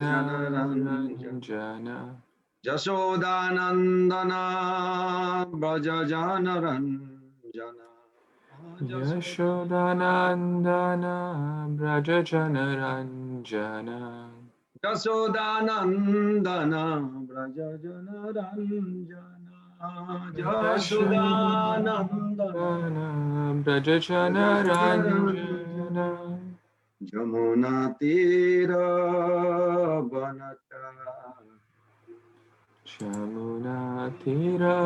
Ranjana Jashodanandana Brajajana Ranjana Yashodanandana Brajajana Ranjana Jashodanandana Brajajana Ranjana Jashodanandana Yashodanandana Brajajana Brajajana Ranjana Ranjana Jamuna Tira Banata Jamuna Tira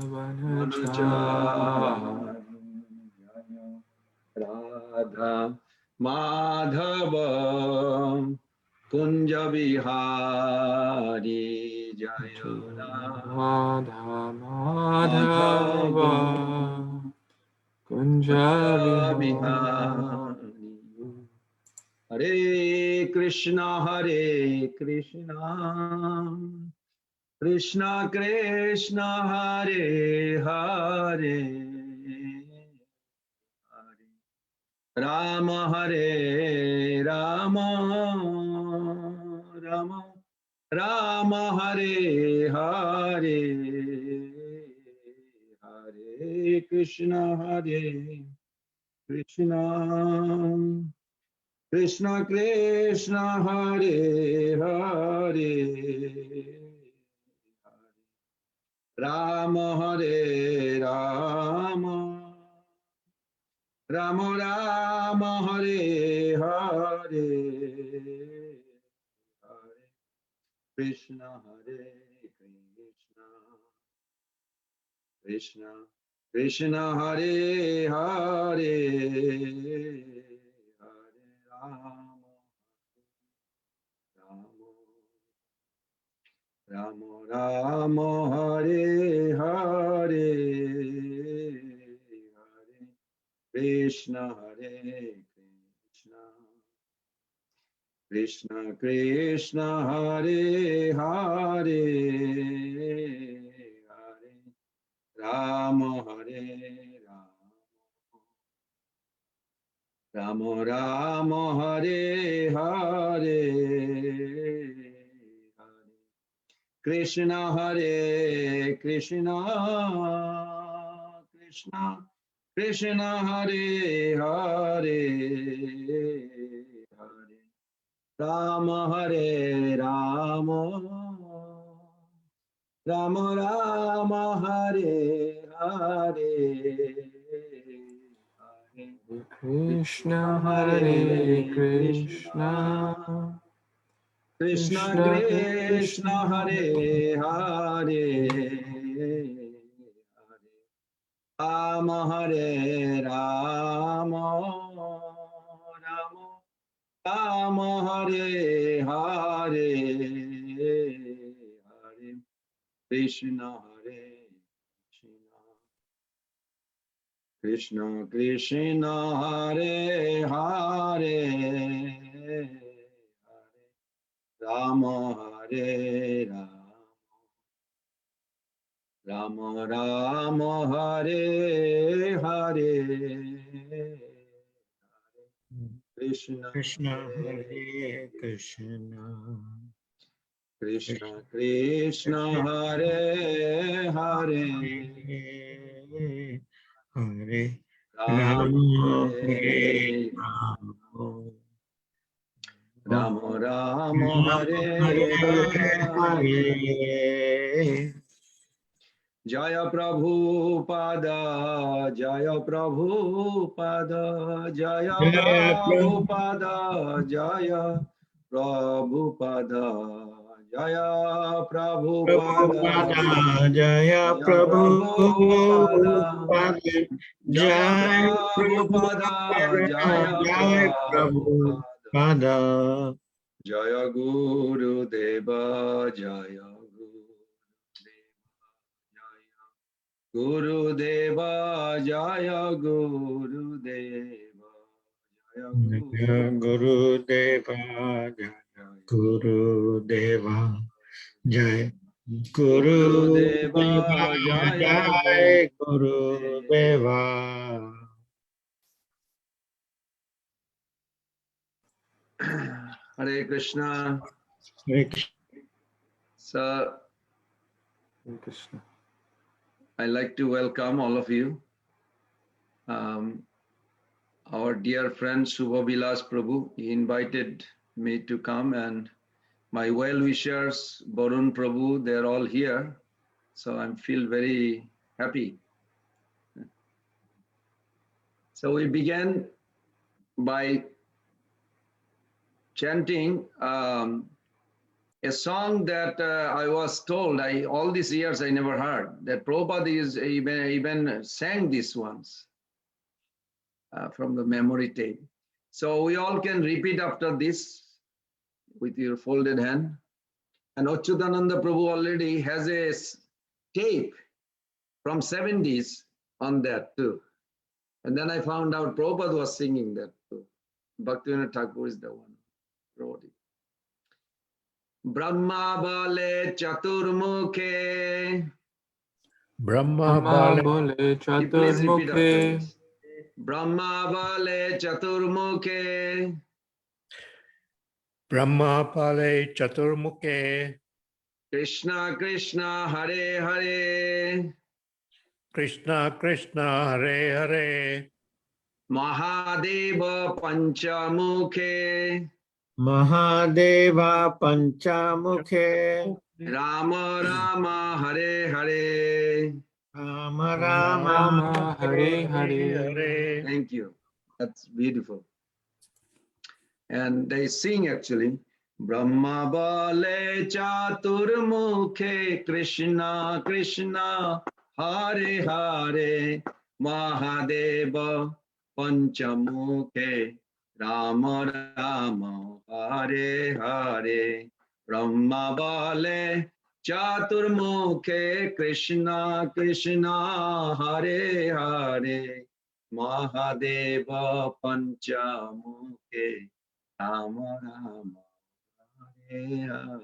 Vanachara Vanachara Radha Madhava Kunja Vihari Jaya Radha Madhava Madhava Kunja Kunja Vihari Vihari Hare Krishna Hare Krishna Krishna Krishna Hare Hare Rama Hare Rama Rama Rama Hare Hare Hare Krishna Hare Krishna Krishna Krishna Hare Hare Rama Hare Rama Rama Rama Hare Hare Hare Krishna Hare Krishna Krishna Krishna Hare Hare Hare Rama Rama Rama Hare Hare Hare Krishna Hare Krishna Krishna Krishna Hare Hare Hare Rama Hare Rama Rama Rama Hare Hare Hare Krishna Hare Krishna Krishna Krishna Hare Hare Hare Rama Hare Rama Rama Rama Hare Hare Hare Krishna Krishna Hare Hare Krishna Krishna Krishna Krishna Krishna Krishna Hare Hare Rama Hare Rama Rama Rama Hare Hare Hare Krishna Hare Krishna Krishna Krishna Hare Hare Hare Rama Hare Rama Rama Hare Hare Krishna Krishna Hare Hare Krishna Krishna Krishna Krishna Hare Hare Hare Rama Rama Hare Hare Rama Rama Rama Hare Hare Hare Jaya Prabhupada Jaya Prabhupada Jaya Jaya Prabhupada Jaya Prabhupada Jaya Prabhupada Prabhupada Jaya Jaya Prabhupada Prabhupada Jaya Jaya Prabhupada Prabhupada Jaya Jaya Prabhupada Prabhupada Jaya Guru Deva Jaya Guru Deva Jaya Guru Deva Jaya Guru Deva Guru Deva Jai Guru Guru Deva Deva Jaya Jai Guru Guru Deva. Hare Krishna. Hare Krishna. So Hare Krishna. I'd like to welcome all of you. Our dear friend Subha Vilas Prabhu, he invited me to come, and my well-wishers, Barun Prabhu, they're all here. So I feel very happy. So we began by chanting a song that I was told, all these years I never heard, that Prabhupada is even sang these ones from the memory tape. So we all can repeat after this with your folded hand. And Achyutananda Prabhu already has a tape from 70s on that too. And then I found out Prabhupada was singing that too. Bhaktivinoda Thakur is the one who wrote it. Brahma bale chaturmukhe. Brahma Brahma Bale. bole Please repeat after chaturmukhe. this. Brahma bale chaturmukhe. Brahma Bale Chaturmukhe. Krishna Krishna Hare Hare. Krishna Krishna Hare Hare. Mahadeva Panchamukhe. Mahadeva Panchamukhe. Rama Rama Hare Hare. Rama Rama Rama Rama Hare Hare. Hare. Thank you. That's beautiful. And they sing actually. Brahma Bale Chaturmukhe Krishna Krishna Hare Hare Mahadeva Panchamukhe Rama Rama Hare Hare Brahma Bale Chaturmukhe Krishna Krishna Hare Hare Mahadeva Panchamukhe Rama Rama Hare Hare.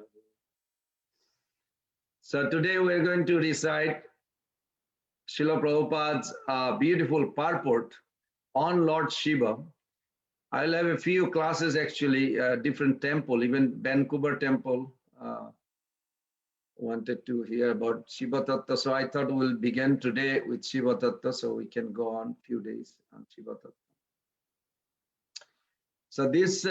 So today we're going to recite Srila Prabhupada's beautiful purport on Lord Shiva. I'll have a few classes actually, different temple, even Vancouver temple wanted to hear about Shiva Tattva. So I thought we'll begin today with Shiva Tattva so we can go on a few days on Shiva Tattva. So this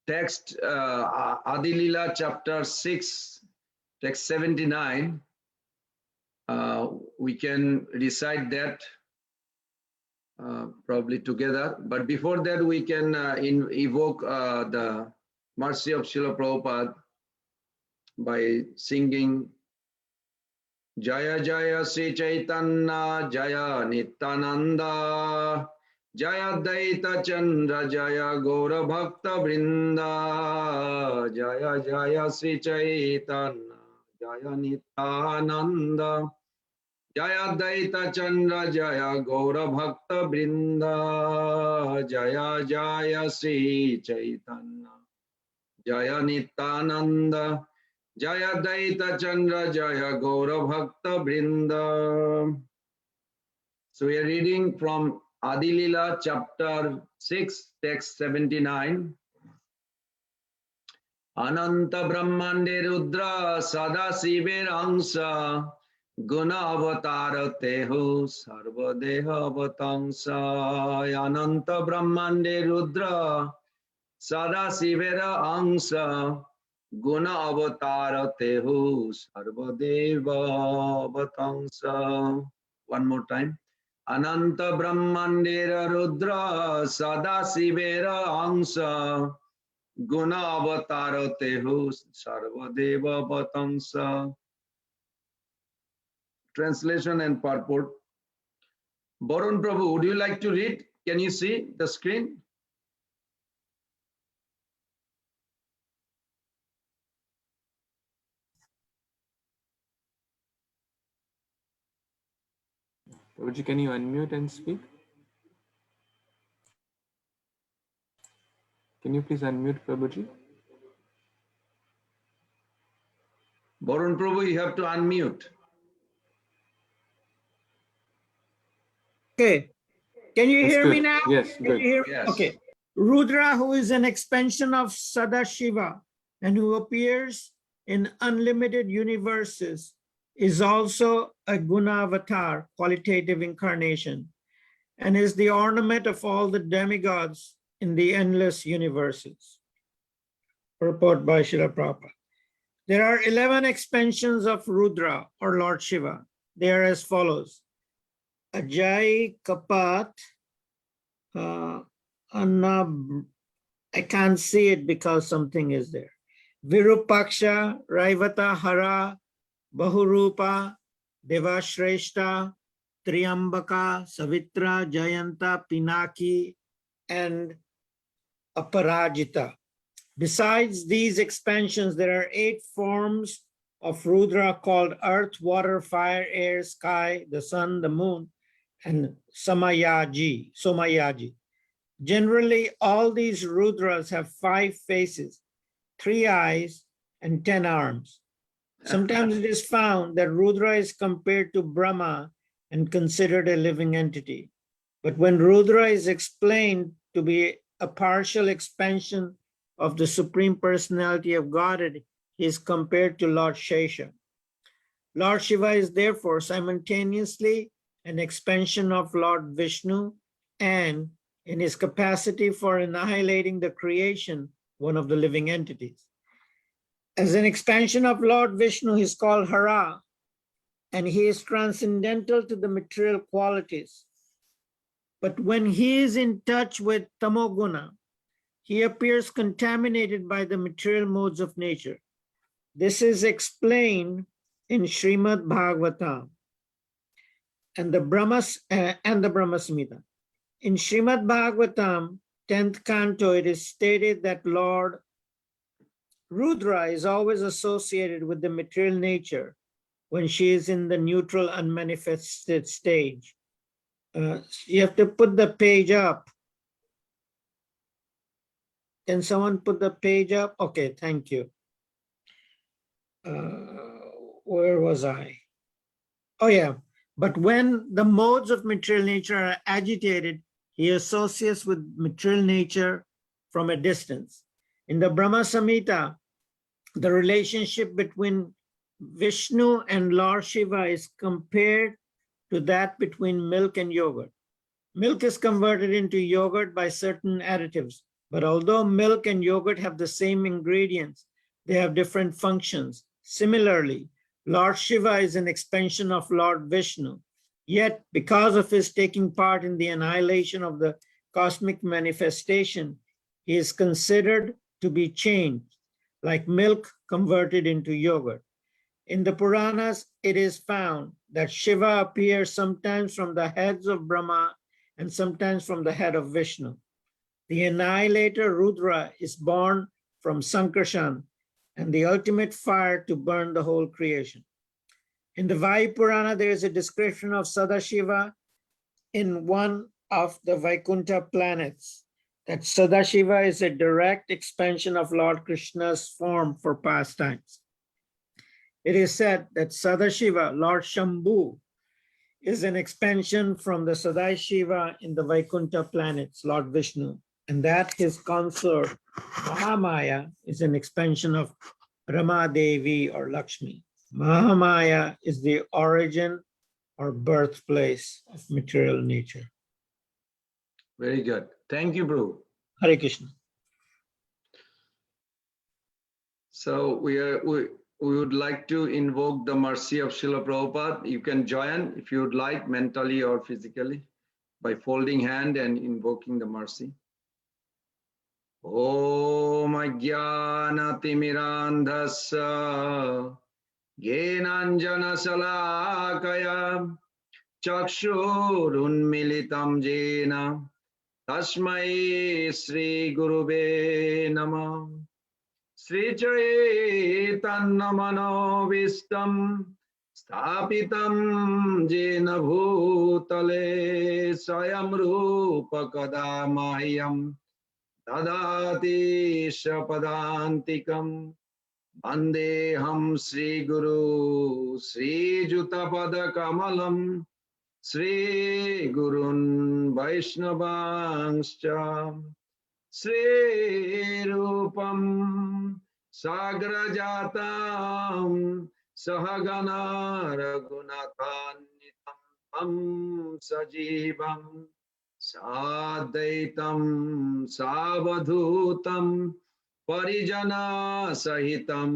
text, Adi Lila chapter 6, text 79, we can recite that probably together. But before that, we can evoke the mercy of Srila Prabhupada by singing Jaya Jaya Sri Chaitanya Jaya Nityananda Jaya Daita Chandra Jaya Gaura Bhakta Vrinda Jaya Jaya Sri Chaitanya Jaya Nityananda Jaya Daita Chandra Jaya Gaura Bhakta Vrinda Jaya Jaya Sri Chaitanya Jaya Nityananda Jaya Daita Chandra Jaya Gaura Bhakta Vrinda. So we are reading from Adi Lila chapter 6, text 79. Ananta Brahmande Rudra Sada Siver Angsa Guna Avatara Tehu Sarva Deha Avatangsa. Ananta Brahmande Rudra Sada Sivera Angsa Guna Avatara Tehu Sarva Deva Avatangsa. One more time. Ananta Brahmandera Rudra Sada Sivera Angsa Guna Avatara Tehu Sarva Deva Avatangsa. Translation and purport. Barun Prabhu, would you like to read? Can you see the screen? Prabhuji, can you unmute and speak? Can you please unmute, Prabhuji? Barun Prabhu, you have to unmute. Okay. Can you That's hear me good. now? Yes, Can good. you hear me? Yes. Okay. Rudra, who is an expansion of Sadashiva and who appears in unlimited universes, is also a guna avatar, qualitative incarnation, and is the ornament of all the demigods in the endless universes. Purport by Srila Prabhupada. There are 11 expansions of Rudra or Lord Shiva. They are as follows. Ajay, Kapat, I can't see it because something is there. Virupaksha, Raivata, Hara, Bahurupa, Devashreshta, Triambaka, Savitra, Jayanta, Pinaki, and Aparajita. Besides these expansions, there are 8 forms of Rudra called earth, water, fire, air, sky, the sun, the moon, and Somayaji. Generally, all these Rudras have 5 faces, 3 eyes, and 10 arms. Sometimes it is found that Rudra is compared to Brahma and considered a living entity. But when Rudra is explained to be a partial expansion of the Supreme Personality of Godhead, he is compared to Lord Shesha. Lord Shiva is therefore simultaneously an expansion of Lord Vishnu and, in his capacity for annihilating the creation, one of the living entities. As an expansion of Lord Vishnu, he is called Hara, and he is transcendental to the material qualities. But when he is in touch with Tamoguna, he appears contaminated by the material modes of nature. This is explained in Srimad Bhagavatam and the Brahma Samhita. In Srimad Bhagavatam, 10th canto, it is stated that Lord Rudra is always associated with the material nature when she is in the neutral unmanifested stage. You have to put the page up. Can someone put the page up? Okay, thank you. Where was I? Oh yeah, but when the modes of material nature are agitated, he associates with material nature from a distance. In the Brahma Samhita, the relationship between Vishnu and Lord Shiva is compared to that between milk and yogurt. Milk is converted into yogurt by certain additives, but although milk and yogurt have the same ingredients, they have different functions. Similarly, Lord Shiva is an expansion of Lord Vishnu. Yet, because of his taking part in the annihilation of the cosmic manifestation, he is considered to be changed, like milk converted into yogurt. In the Puranas, it is found that Shiva appears sometimes from the heads of Brahma and sometimes from the head of Vishnu. The annihilator Rudra is born from Sankarshan and the ultimate fire to burn the whole creation. In the Vayu Purana, there is a description of Sadashiva in one of the Vaikuntha planets, that Sadashiva is a direct expansion of Lord Krishna's form for pastimes. It is said that Sadashiva, Lord Shambhu, is an expansion from the Sadashiva in the Vaikuntha planets, Lord Vishnu, and that his consort, Mahamaya, is an expansion of Rama Devi or Lakshmi. Mahamaya is the origin or birthplace of material nature. Very good. Thank you, Prabhu. Hare Krishna. So we would like to invoke the mercy of Srila Prabhupada. You can join if you would like, mentally or physically, by folding hand and invoking the mercy. Om Ajnana Timirandhasya Jnananjana Salakaya Chakshurunmilitam Jena Tasmai Sri Gurube Namah Sri Chaitanya Manovistam Sthapitam Jena Bhutale Swayam Rupa Kadamahyam Dadati Shapadantikam Vandeham Sri Guru Sri Jutapada Kamalam Sri Gurun Vaishnavangscha Sri Rupam Sagrajatam Sahagana Raghunatanitam Tam Sajivam Sadaitam Savadhutam Parijana Sahitam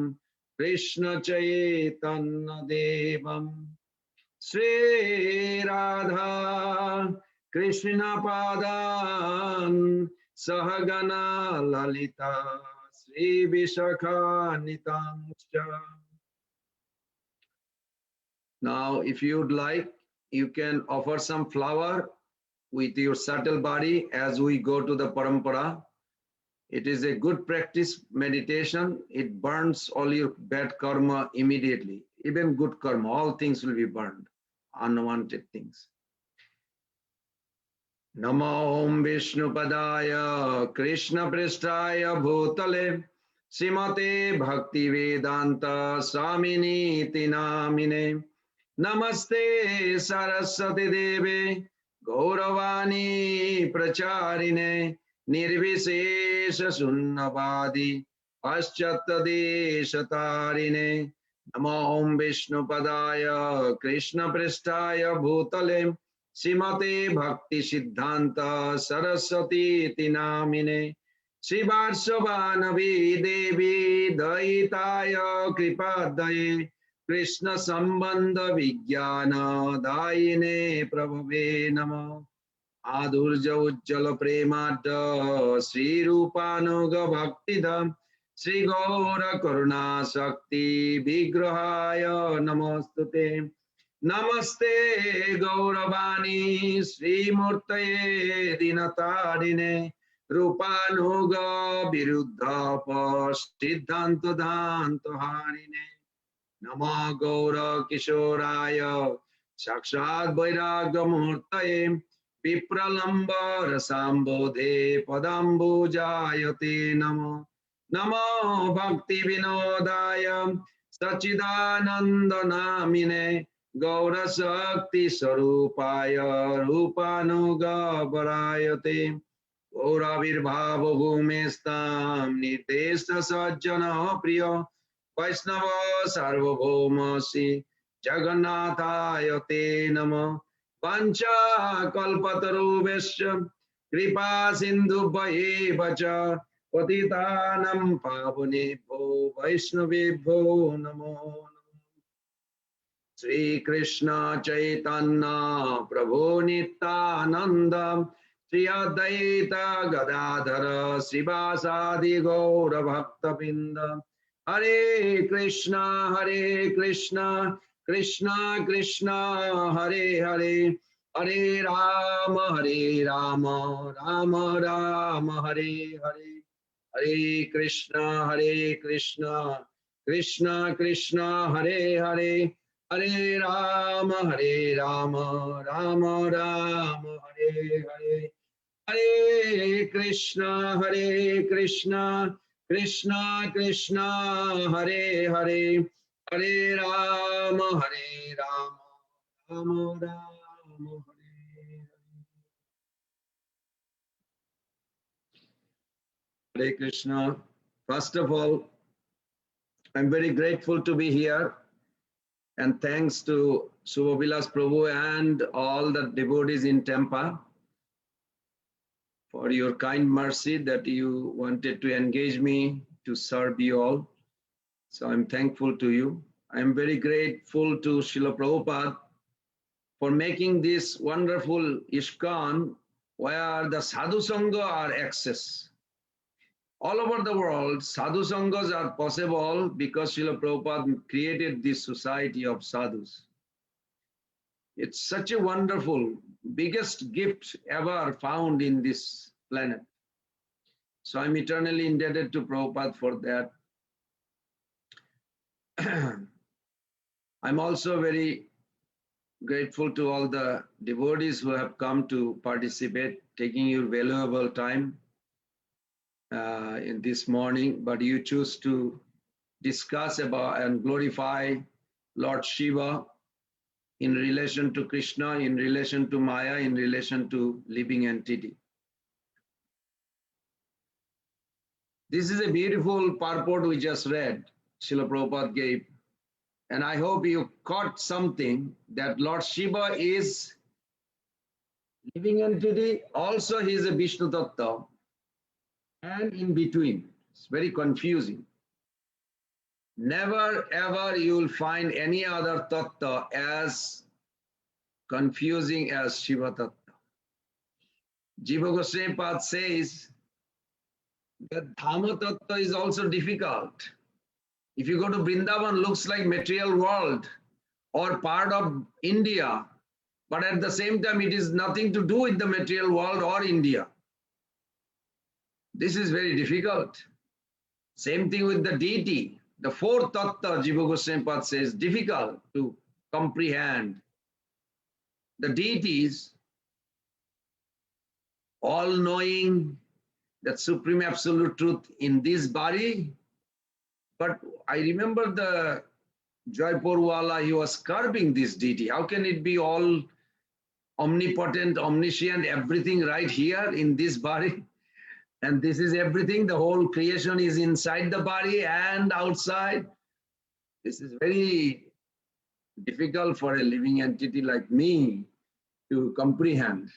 Krishna Chaitanya Devam Sri Radha Krishna Padan Sahagana Lalita Sri Vishakha Nitangsha. Now, if you'd like, you can offer some flower with your subtle body as we go to the parampara. It is a good practice meditation. It burns all your bad karma immediately. Even good karma, all things will be burned, unwanted things. Namo Om Vishnu Padaya Krishna Pristaya Bhutale Srimate Bhakti Vedanta Swamini Namine Namaste Saraswati Deve Gauravani Pracharine Nirvishesha Sunnavadi Paschata Deshatarine Namo Om Vishnu Padaya Krishna Pristaya Bhutale Srimate Bhakti Siddhanta Saraswati Namine Shivarshavanavi Devi Daitaya Kripadaye Krishna Sambandha Vijnana Dayine Prabhave Nama Adurja Ujjala Premadha Sri Rupanuga Bhaktidam Sri Gaura Karuna Shakti Vigrahaya Namostute Namaste Gauravani Sri Murtaye Dinatarine Rupanuga Viruddha Siddhanta Danta Harine Nama Gaura Kishoraya Sakshad Vairagya Murtaye Vipralamba Rasambodhe Padambu Jayate Namo Namo Bhakti Vinodaya Sachidananda Namine Gaura Shakti Sarupaya Rupanuga Varayate Gaura Virbhava Bhumestam Nitesa Sajjana Priya Vaishnava Sarvabhaumasi Jagannathaya Te Nama Pancha Kalpatarubhesya Kripa Sindhu Bhayevacha Patitanam Pavunebho Vaishnavebho Namo Sri Krishna Chaitanya Prabhu Nityananda Sri Advaita Gadadhara Srivasadi Gaura Bhaktapinda Hare Krishna Krishna Krishna Hare Hare Hare Rama Rama Rama Hare Hare Hare Krishna Krishna Krishna Hare Hare Hare Rama Rama Rama Hare Hare Hare Krishna Krishna Krishna Hare Hare Hare Rama Rama Rama Hare Hare Krishna. First of all, I'm very grateful to be here, and thanks to Subhavilas Prabhu and all the devotees in Tampa for your kind mercy that you wanted to engage me to serve you all. So I'm thankful to you. I'm very grateful to Srila Prabhupada for making this wonderful ISKCON where the Sadhu Sangha are access. All over the world, Sadhu Sanghas are possible because Srila Prabhupada created this society of sadhus. It's such a wonderful, biggest gift ever found in this planet. So I'm eternally indebted to Prabhupada for that. I'm also very grateful to all the devotees who have come to participate, taking your valuable time in this morning, but you choose to discuss about and glorify Lord Shiva in relation to Krishna, in relation to Maya, in relation to living entity. This is a beautiful purport we just read, Srila Prabhupada gave. And I hope you caught something that Lord Shiva is living entity. Also, he is a Vishnu Tattva. And in between, it's very confusing. Never ever you will find any other Tattva as confusing as Shiva Tattva. Jiva Goswami Pad says that Dhamma Tattva is also difficult. If you go to Vrindavan, looks like material world or part of India, but at the same time, it is nothing to do with the material world or India. This is very difficult. Same thing with the deity. The fourth tattva, Jiva Goswami Pad says, difficult to comprehend. The deities, all knowing that supreme absolute truth in this body. But I remember the Jaipur Wala, he was curbing this deity. How can it be all omnipotent, omniscient, everything right here in this body? And this is everything. The whole creation is inside the body and outside. This is very difficult for a living entity like me to comprehend.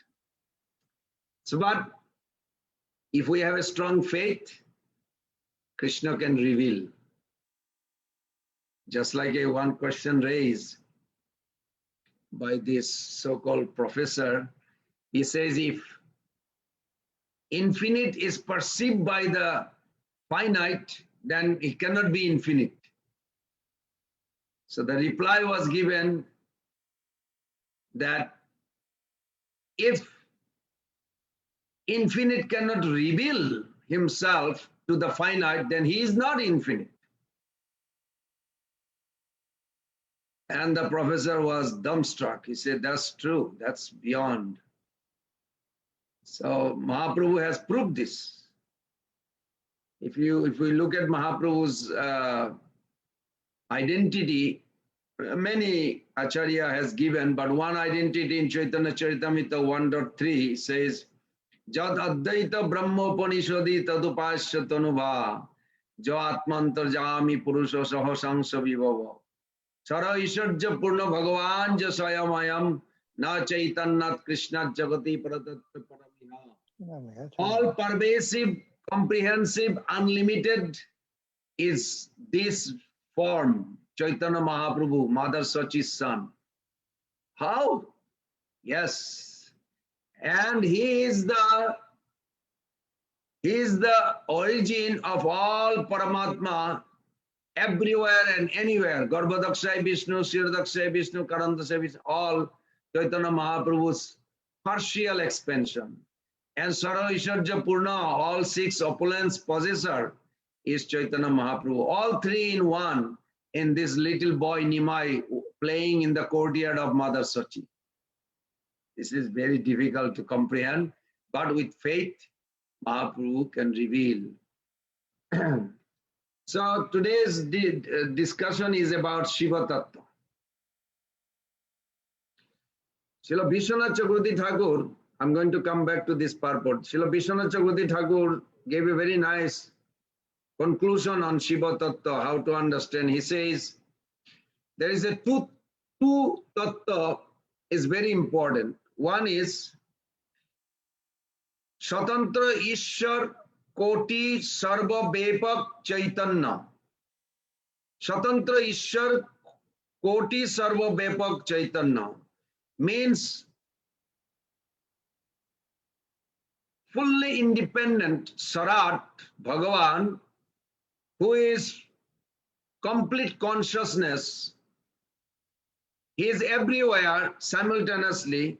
So, but if we have a strong faith, Krishna can reveal. Just like one question raised by this so-called professor, he says if infinite is perceived by the finite, then it cannot be infinite. So the reply was given that if infinite cannot reveal himself to the finite, then he is not infinite. And the professor was dumbstruck. He said, that's true, that's beyond. So Mahaprabhu has proved this. If we look at Mahaprabhu's identity, many Acharya has given, but one identity in Chaitanya Charitamrita 1.3 says, Jad Advaita Brahmopanishadi Tadupasya Tanubha Jo Atmantarjami Purusha Sahasangsha Vibhava Sara Isharja Purna Bhagavan Jasayamayam Na Chaitannat Krishnat Jagati Paratatta Paramiha. All pervasive, comprehensive, unlimited is this form, Chaitanya Mahaprabhu, Mother Sachi's son. How? Yes. And he is the origin of all Paramatma everywhere and anywhere. Garbhadakshay Vishnu, Shiradakshay Vishnu, Karandakshay Vishnu, all Chaitanya Mahaprabhu's partial expansion. And Sara Isharja Purna, all six opulence possessor, is Chaitanya Mahaprabhu. All three in one in this little boy Nimai playing in the courtyard of Mother Sachi. This is very difficult to comprehend, but with faith, Mahaprabhu can reveal. So today's discussion is about Shiva Tattva. Srila Vishwanath Chakravarti Thakur, I'm going to come back to this purport. Srila Vishwanath Chakravarti Thakur gave a very nice conclusion on Shiva Tattva, how to understand. He says, there is a two Tattva is very important. One is Swatantra Ishwar Koti Sarva Bepak Chaitanya. Swatantra Ishwar Koti Sarva Bepak Chaitanya means fully independent Sarat Bhagavan, who is complete consciousness. He is everywhere simultaneously.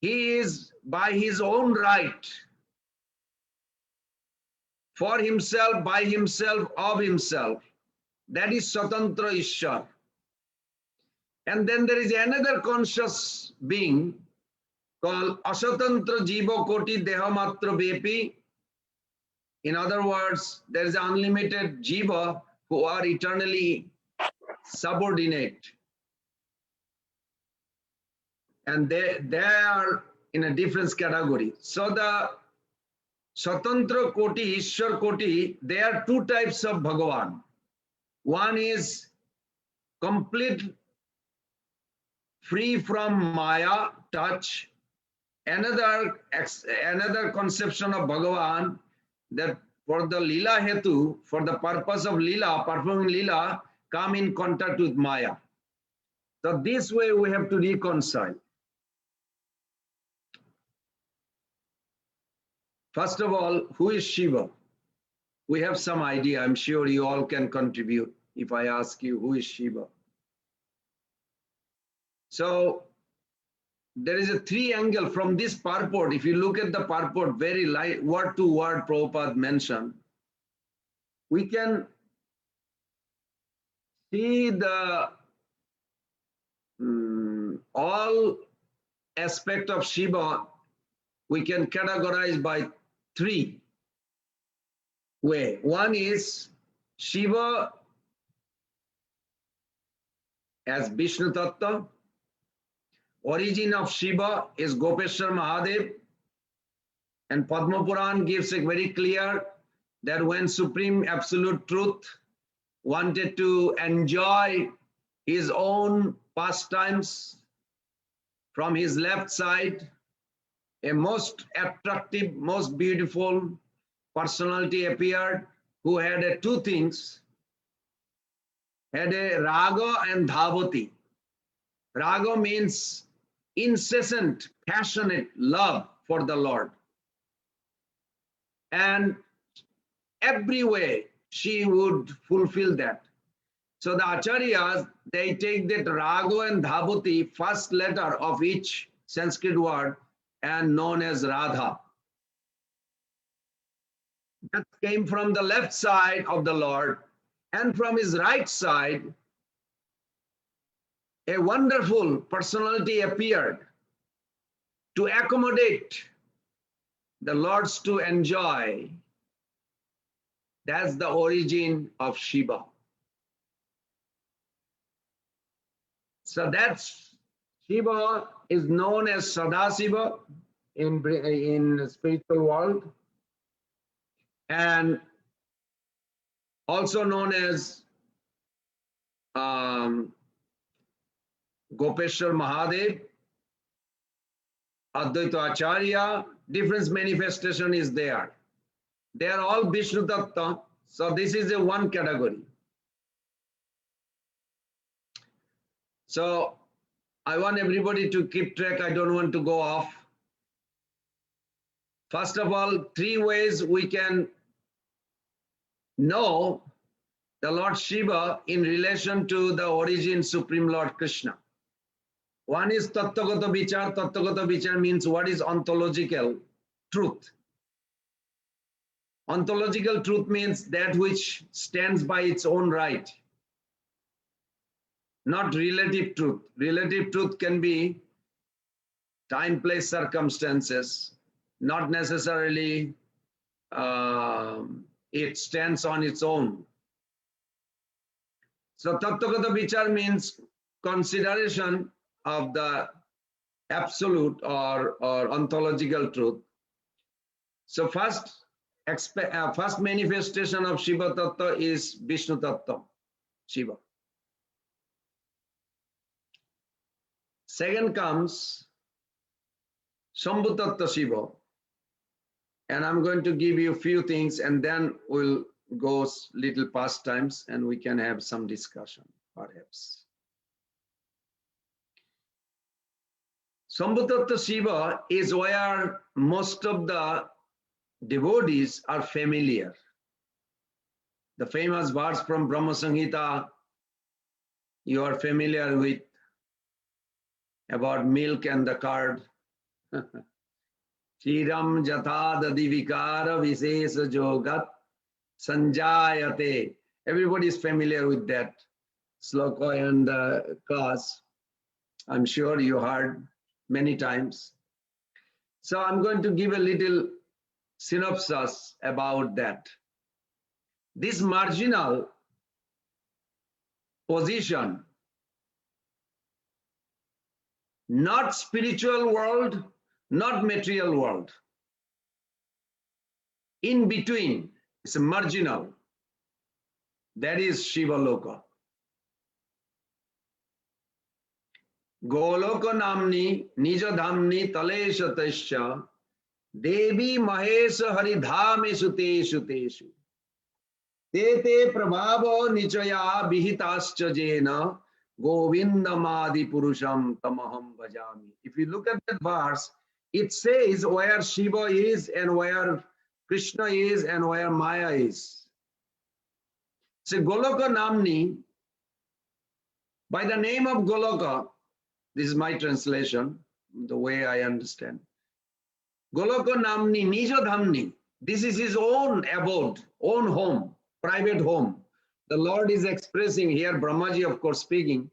He is by his own right, for himself, by himself, of himself. That is Swatantra Ishwar. And then there is another conscious being called Aswatantra Jiva Koti Dehamatra Bepi. In other words, there is unlimited Jiva who are eternally subordinate. And they are in a different category. So the Swatantra Koti, Ishwar Koti, there are two types of Bhagavan. One is complete free from Maya, touch. Another conception of Bhagavan, that for the Lila Hetu, for the purpose of Lila, performing Lila, come in contact with Maya. So this way we have to reconcile. First of all, who is Shiva? We have some idea. I'm sure you all can contribute if I ask you who is Shiva. So there is a triangle from this purport. If you look at the purport, very light, word to word Prabhupada mentioned, we can see the all aspect of Shiva we can categorize by three ways. One is Shiva as Vishnu Tattva. Origin of Shiva is Gopeshwar Mahadev, and Padma Puran gives it very clear that when Supreme Absolute Truth wanted to enjoy his own pastimes, from his left side, a most attractive, most beautiful personality appeared who had two things, had a Raga and Dhavati. Raga means incessant, passionate love for the Lord. And every way she would fulfill that. So the Acharyas, they take that Raga and Dhavati, first letter of each Sanskrit word, and known as Radha. That came from the left side of the Lord, and from his right side, a wonderful personality appeared to accommodate the Lords to enjoy. That's the origin of Shiva. So that's Shiva is known as Sadasiva in the spiritual world, and also known as Gopeshwar Mahadev, Advaita Acharya. Different manifestation is there. They are all Vishnu Tattva, so this is a one category. So I want everybody to keep track. I don't want to go off. First of all, three ways we can know the Lord Shiva in relation to the origin Supreme Lord Krishna. One is Tattvagata Vichar. Tattvagata Vichar means what is ontological truth. Ontological truth means that which stands by its own right. Not relative truth. Relative truth can be time, place, circumstances, not necessarily it stands on its own. So Tattvagata Vichar means consideration of the absolute or ontological truth. So first manifestation of Shiva Tattva is Vishnu Tattva, Shiva. Second comes Shambhu Tattva Shiva. And I'm going to give you a few things, and then we'll go little past times and we can have some discussion, perhaps. Shambhu Tattva Shiva is where most of the devotees are familiar. The famous verse from Brahma Samhita, you are familiar with, about milk and the curd. Chiram jatha dadivikara visesa jogat sanjayate. Everybody is familiar with that sloka and cause. I'm sure you heard many times. So I'm going to give a little synopsis about that. This marginal position, not spiritual world, not material world. in between, it's a marginal. That is Shiva Loka. Goloka namni nija dhamni talesha tasya devi mahesa haridhameshu teshu teshu te te prabhavo nichaya vihitascha jena govindamadi purusham tamaham bhajami. If you look at that verse, it says where Shiva is and where Krishna is and where Maya is. So Goloka namni, by the name of Goloka, this is my translation, the way I understand. Goloka namni nija dhamni. This is his own abode, own home, private home. The Lord is expressing here, Brahmaji of course speaking,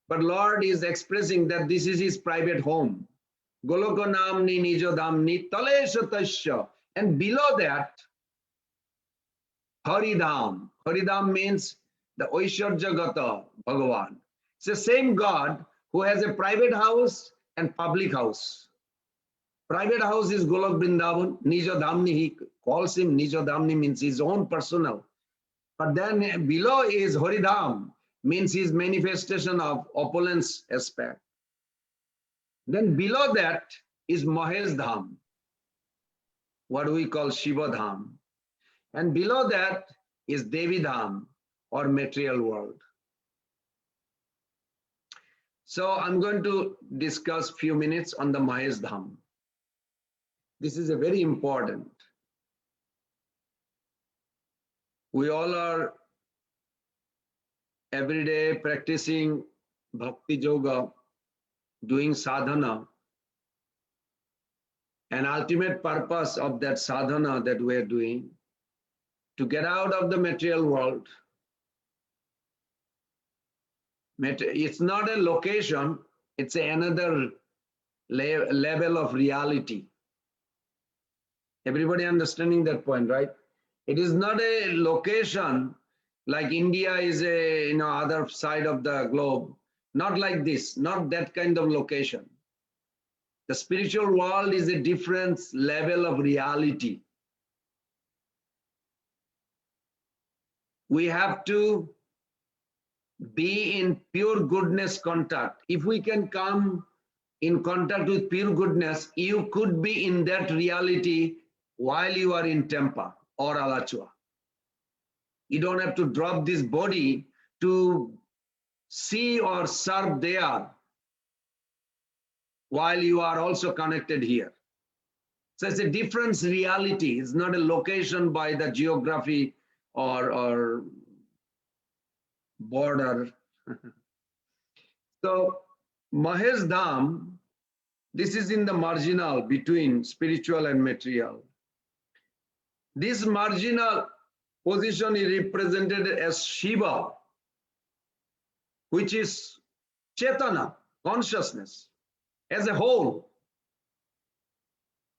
but Lord is expressing that this is his private home. Goloka namni nija dhamni talesha tasya. And below that, Haridham. Haridham means the Oishwarjagata Bhagavan. It's the same God who has a private house and public house. Private house is Golok Vrindavan. Nija Dhamni, he calls him Nija Dhamni, means his own personal. But then below is Haridham, means his manifestation of opulence aspect. Then below that is Mahesh Dham, what we call Shiva Dham. And below that is Devi Dham, or material world. So I'm going to discuss few minutes on the Mahesh Dham. This is a very important. We all are every day practicing bhakti yoga, doing sadhana. And ultimate purpose of that sadhana that we're doing, to get out of the material world. It's not a location, it's another level of reality. Everybody understanding that point, right? It is not a location like India is a other side of the globe. Not like this, not that kind of location. The spiritual world is a different level of reality. We have to be in pure goodness contact. If we can come in contact with pure goodness, you could be in that reality while you are in Tempa or Alachua. You don't have to drop this body to see or serve there while you are also connected here. So it's a different reality. It's not a location by the geography or border. So Mahesh Dham, this is in the marginal between spiritual and material. This marginal position is represented as Shiva, which is Chetana, consciousness as a whole,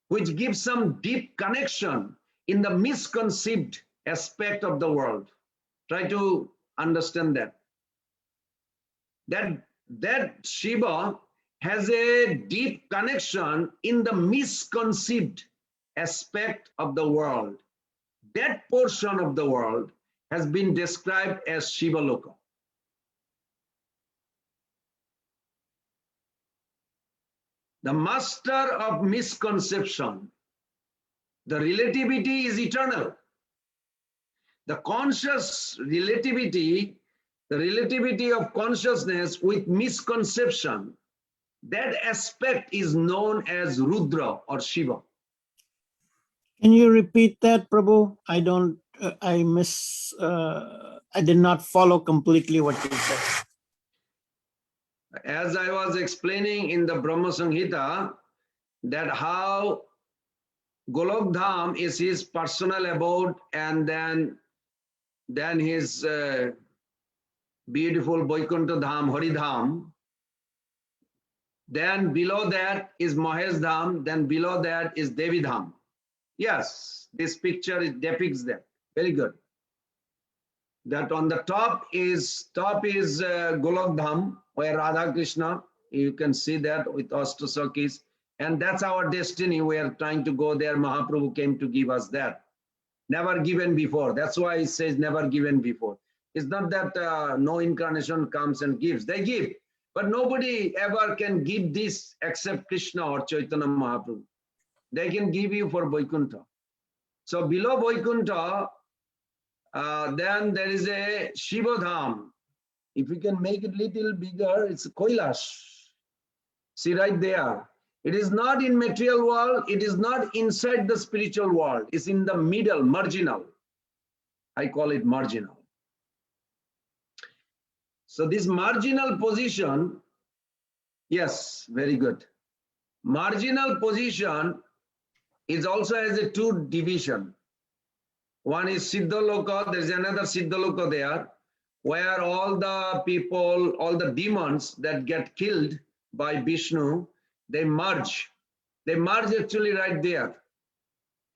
which gives some deep connection in the misconceived aspect of the world. Try to understand that. That Shiva has a deep connection in the misconceived aspect of the world. That portion of the world has been described as Shiva Loka. The master of misconception. The relativity is eternal. The conscious relativity, the relativity of consciousness with misconception, that aspect is known as Rudra or Shiva. Can you repeat that, Prabhu? I did not follow completely what you said. As I was explaining in the Brahma Samhita, that how Golok Dham is his personal abode, and then his beautiful Vaikuntha Dham, Hari Dham. Then below that is Mahesh Dham. Then below that is Devi Dham. Yes, this picture depicts that. Very good. That on the top is Golok Dham, where Radha Krishna, you can see that with Ashtasakis. And that's our destiny. We are trying to go there. Mahaprabhu came to give us that. never given before. That's why it says never given before. It's not that no incarnation comes and gives. They give. But nobody ever can give this except Krishna or Chaitanya Mahaprabhu. They can give you for Vaikuntha. So below Vaikuntha, then there is a Shiva Dham. If we can make it little bigger, it's Kailash. See right there. It is not in material world. It is not inside the spiritual world. It's in the middle, marginal. I call it marginal. So this marginal position, yes, very good. Marginal position is also has a two division. One is Siddhaloka, there's another Siddhaloka there, where all the people, all the demons that get killed by Vishnu, they merge. They merge actually right there.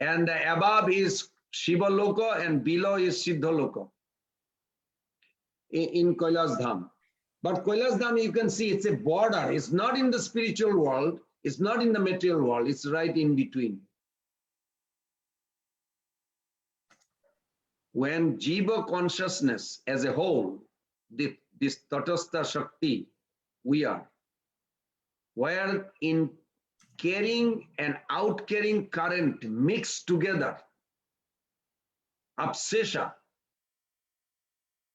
And the above is Shiva Loka and below is Siddhaloka in Kailash Dham. But Kailash Dham, you can see it's a border. It's not in the spiritual world. It's not in the material world. It's right in between. When Jiva consciousness as a whole, this Tatastha Shakti, we are, where in carrying and out carrying current mixed together, absesha,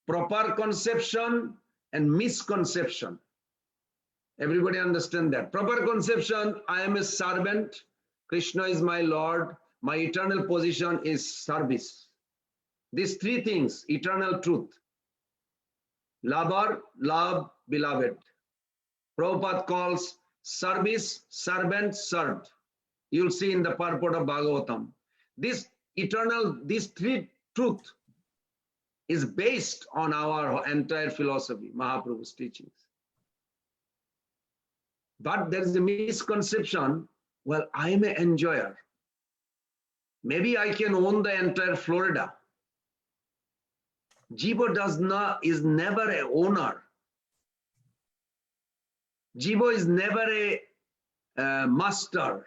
proper conception and misconception. Everybody understand that. Proper conception, I am a servant, Krishna is my Lord, my eternal position is service. These three things, eternal truth. Lover, love, beloved. Prabhupada calls service, servant, served. You'll see in the purport of Bhagavatam. This eternal, these three truth is based on our entire philosophy, Mahaprabhu's teachings. But there is a misconception, well, I am an enjoyer. Maybe I can own the entire Florida. Jiva is never an owner. Jiva is never a master.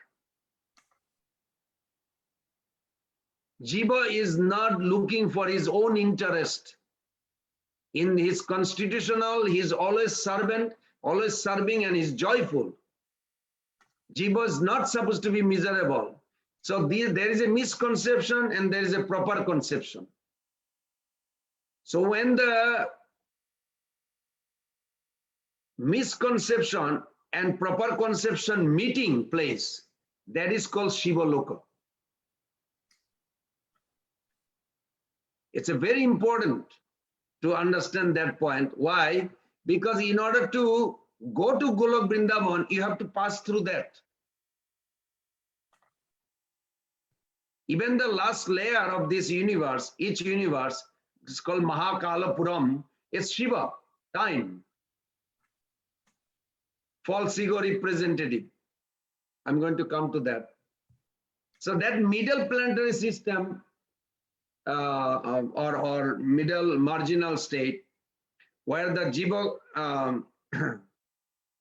Jiva is not looking for his own interest. In his constitutional, he is always servant, always serving, and is joyful. Jiva is not supposed to be miserable. So there is a misconception and there is a proper conception. So when the misconception and proper conception meeting place, that is called Shiva Loka. It's a very important to understand that point. Why? Because in order to go to Golok Vrindavan, you have to pass through that. Even the last layer of this universe, each universe, it's called Mahakalapuram, is Shiva, time. False ego representative. I'm going to come to that. So that middle planetary system or middle marginal state where the Jiva,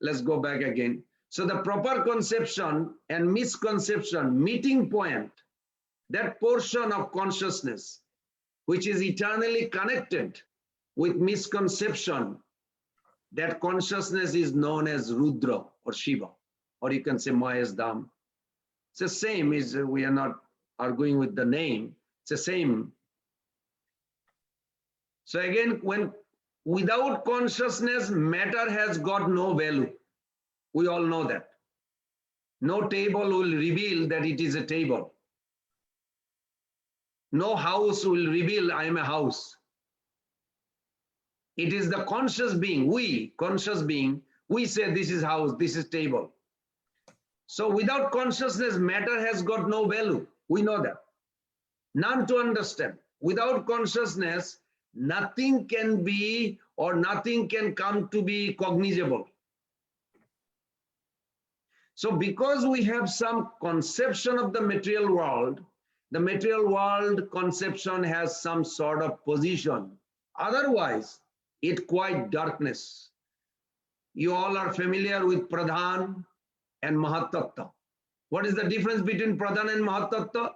let's go back again. So the proper conception and misconception meeting point, that portion of consciousness which is eternally connected with misconception, that consciousness is known as Rudra or Shiva, or you can say Mahesh Dham. It's the same, we are not arguing with the name, it's the same. So again, when without consciousness, matter has got no value. We all know that. No table will reveal that it is a table. No house will reveal I am a house. It is the conscious being, conscious being, we say this is house, this is table. So without consciousness, matter has got no value. We know that. None to understand. Without consciousness, nothing can be or nothing can come to be cognizable. So because we have some conception of the material world conception has some sort of position. Otherwise, it quite darkness. You all are familiar with Pradhan and Mahatattva. What is the difference between Pradhan and Mahatattva?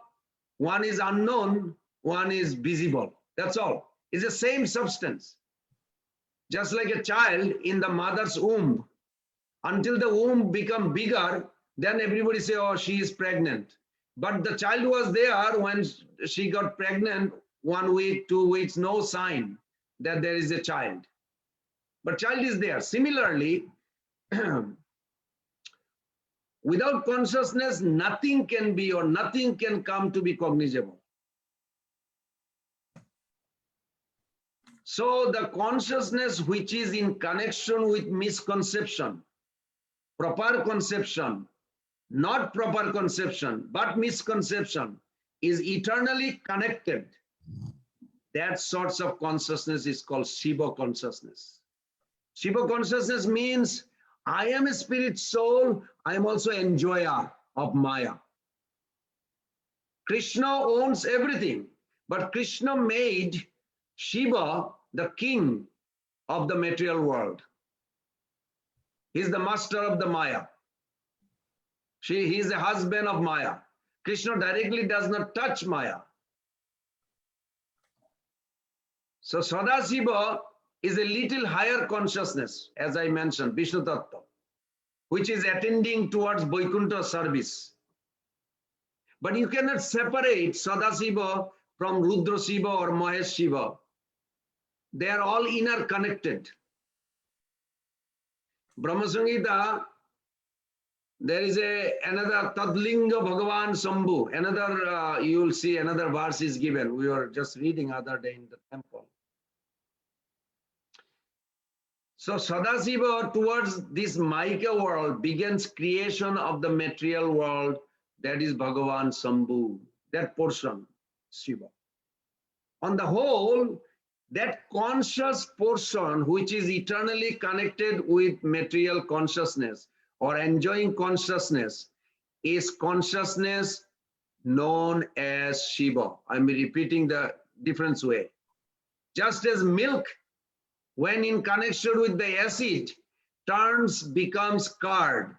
One is unknown, one is visible. That's all. It's the same substance. Just like a child in the mother's womb, until the womb become bigger, then everybody say, oh, she is pregnant. But the child was there when she got pregnant, 1 week, 2 weeks, no sign that there is a child. But child is there. Similarly, without consciousness, nothing can be or nothing can come to be cognizable. So the consciousness which is in connection with misconception, proper conception, not proper conception, but misconception, is eternally connected. That sorts of consciousness is called Shiva consciousness. Shiva consciousness means I am a spirit soul, I am also enjoyer of Maya. Krishna owns everything, but Krishna made Shiva the king of the material world. He's the master of the Maya. He is the husband of Maya. Krishna directly does not touch Maya. So Sadashiva is a little higher consciousness, as I mentioned, Vishnu Tattva, which is attending towards Vaikuntha service. But you cannot separate Sadashiva from Rudra Shiva or Mahesh Shiva. They are all interconnected. Brahma Samhita, there is another Tadlinga Bhagavan Sambhu. Another, you will see another verse is given. We were just reading other day in the temple. So Sadashiva towards this Maika world begins creation of the material world. That is Bhagavan Sambhu, that portion, Shiva. On the whole, that conscious portion which is eternally connected with material consciousness or enjoying consciousness is consciousness known as Shiva. I'm repeating the different way. Just as milk, when in connection with the acid, becomes curd.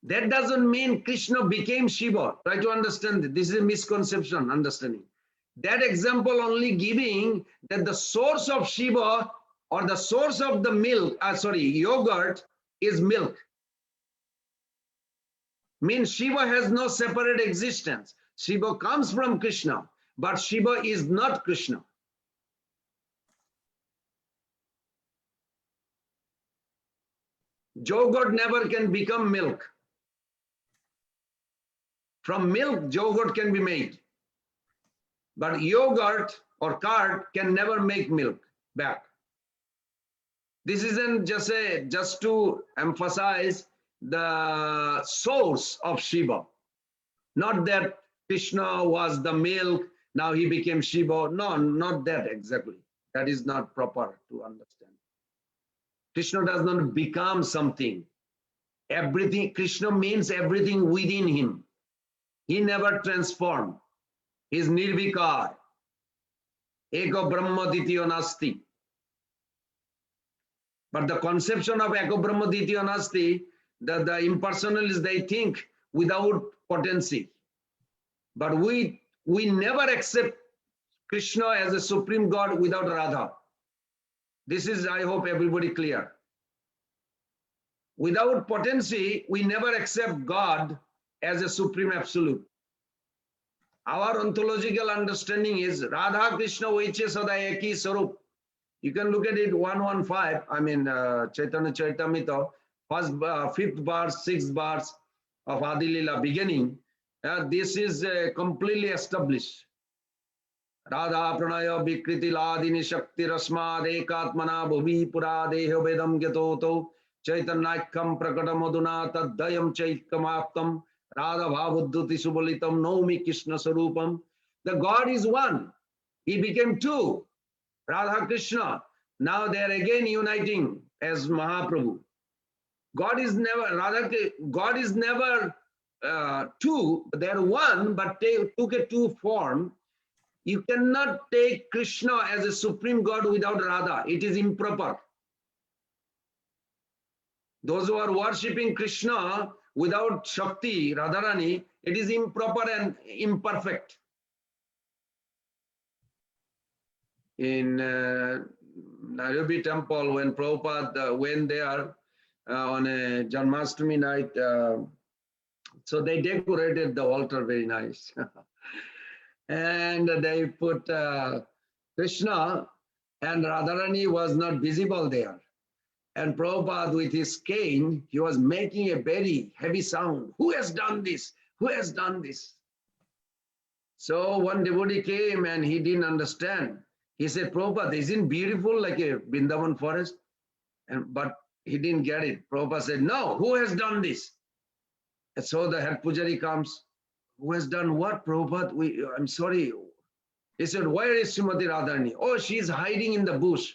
That doesn't mean Krishna became Shiva. Try to understand this. This is a misconception, understanding. That example only giving that the source of Shiva or the source of the milk, yogurt is milk. Means Shiva has no separate existence. Shiva comes from Krishna, but Shiva is not Krishna. Yogurt never can become milk. From milk, yogurt can be made. But yogurt or curd can never make milk back. This isn't just to emphasize the source of Shiva. Not that Krishna was the milk, now he became Shiva. No, not that exactly. That is not proper to understand. Krishna does not become something. Everything, Krishna means everything within him. He never transformed. He is nirvikar. Eko Brahma Ditya Nasti. But the conception of Eko Brahma Ditya Nasti, the impersonalists, they think without potency. But we never accept Krishna as a supreme God without Radha. This is, I hope, everybody clear. Without potency, we never accept God as a supreme absolute. Our ontological understanding is Radha Krishna Vaiche Sada Eki Sarup. You can look at it 115, Chaitanya Charitamrita, first, 5th verse, 6th verse of Adi Lila beginning. This is completely established. Radha Pranaya Vikriti Ladini Shakti Rasmad Ekatmana Bhuvi Pura Deho Vedam Gyatoto Chaitanyakam Prakatamaduna Taddayam Chaitkamaptam Radha Bhavuddhuti Subalitam Naumi Krishna Sarupam. The God is one. He became two. Radha Krishna. Now they are again uniting as Mahaprabhu. God is never two. They are one, but they took a two form. You cannot take Krishna as a supreme God without Radha. It is improper. Those who are worshipping Krishna without Shakti, Radharani, it is improper and imperfect. in Nairobi temple when Prabhupada went there on a Janmashtami night. So they decorated the altar very nice. And they put Krishna, and Radharani was not visible there. And Prabhupada with his cane, he was making a very heavy sound. Who has done this? Who has done this? So one devotee came and he didn't understand. He said, Prabhupada, isn't beautiful like a Vrindavan forest? But he didn't get it. Prabhupada said, no, who has done this? And so the head pujari comes. Who has done what, Prabhupada? I'm sorry. He said, where is Srimati Radharani? Oh, she's hiding in the bush.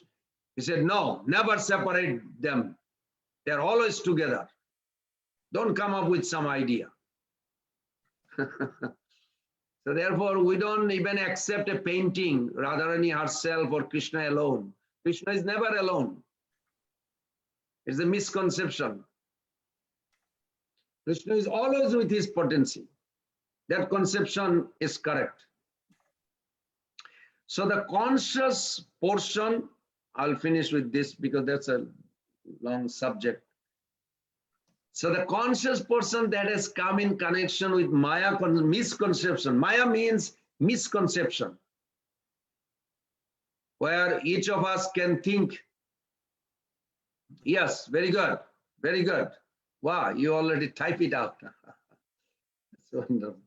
He said, no, never separate them. They're always together. Don't come up with some idea. So therefore, we don't even accept a painting, Radharani herself or Krishna alone. Krishna is never alone. It's a misconception. Krishna is always with his potency. That conception is correct. So the conscious portion, I'll finish with this because that's a long subject. So the conscious portion that has come in connection with Maya misconception. Maya means misconception, where each of us can think, yes, very good, very good. Wow, you already type it out. So wonderful.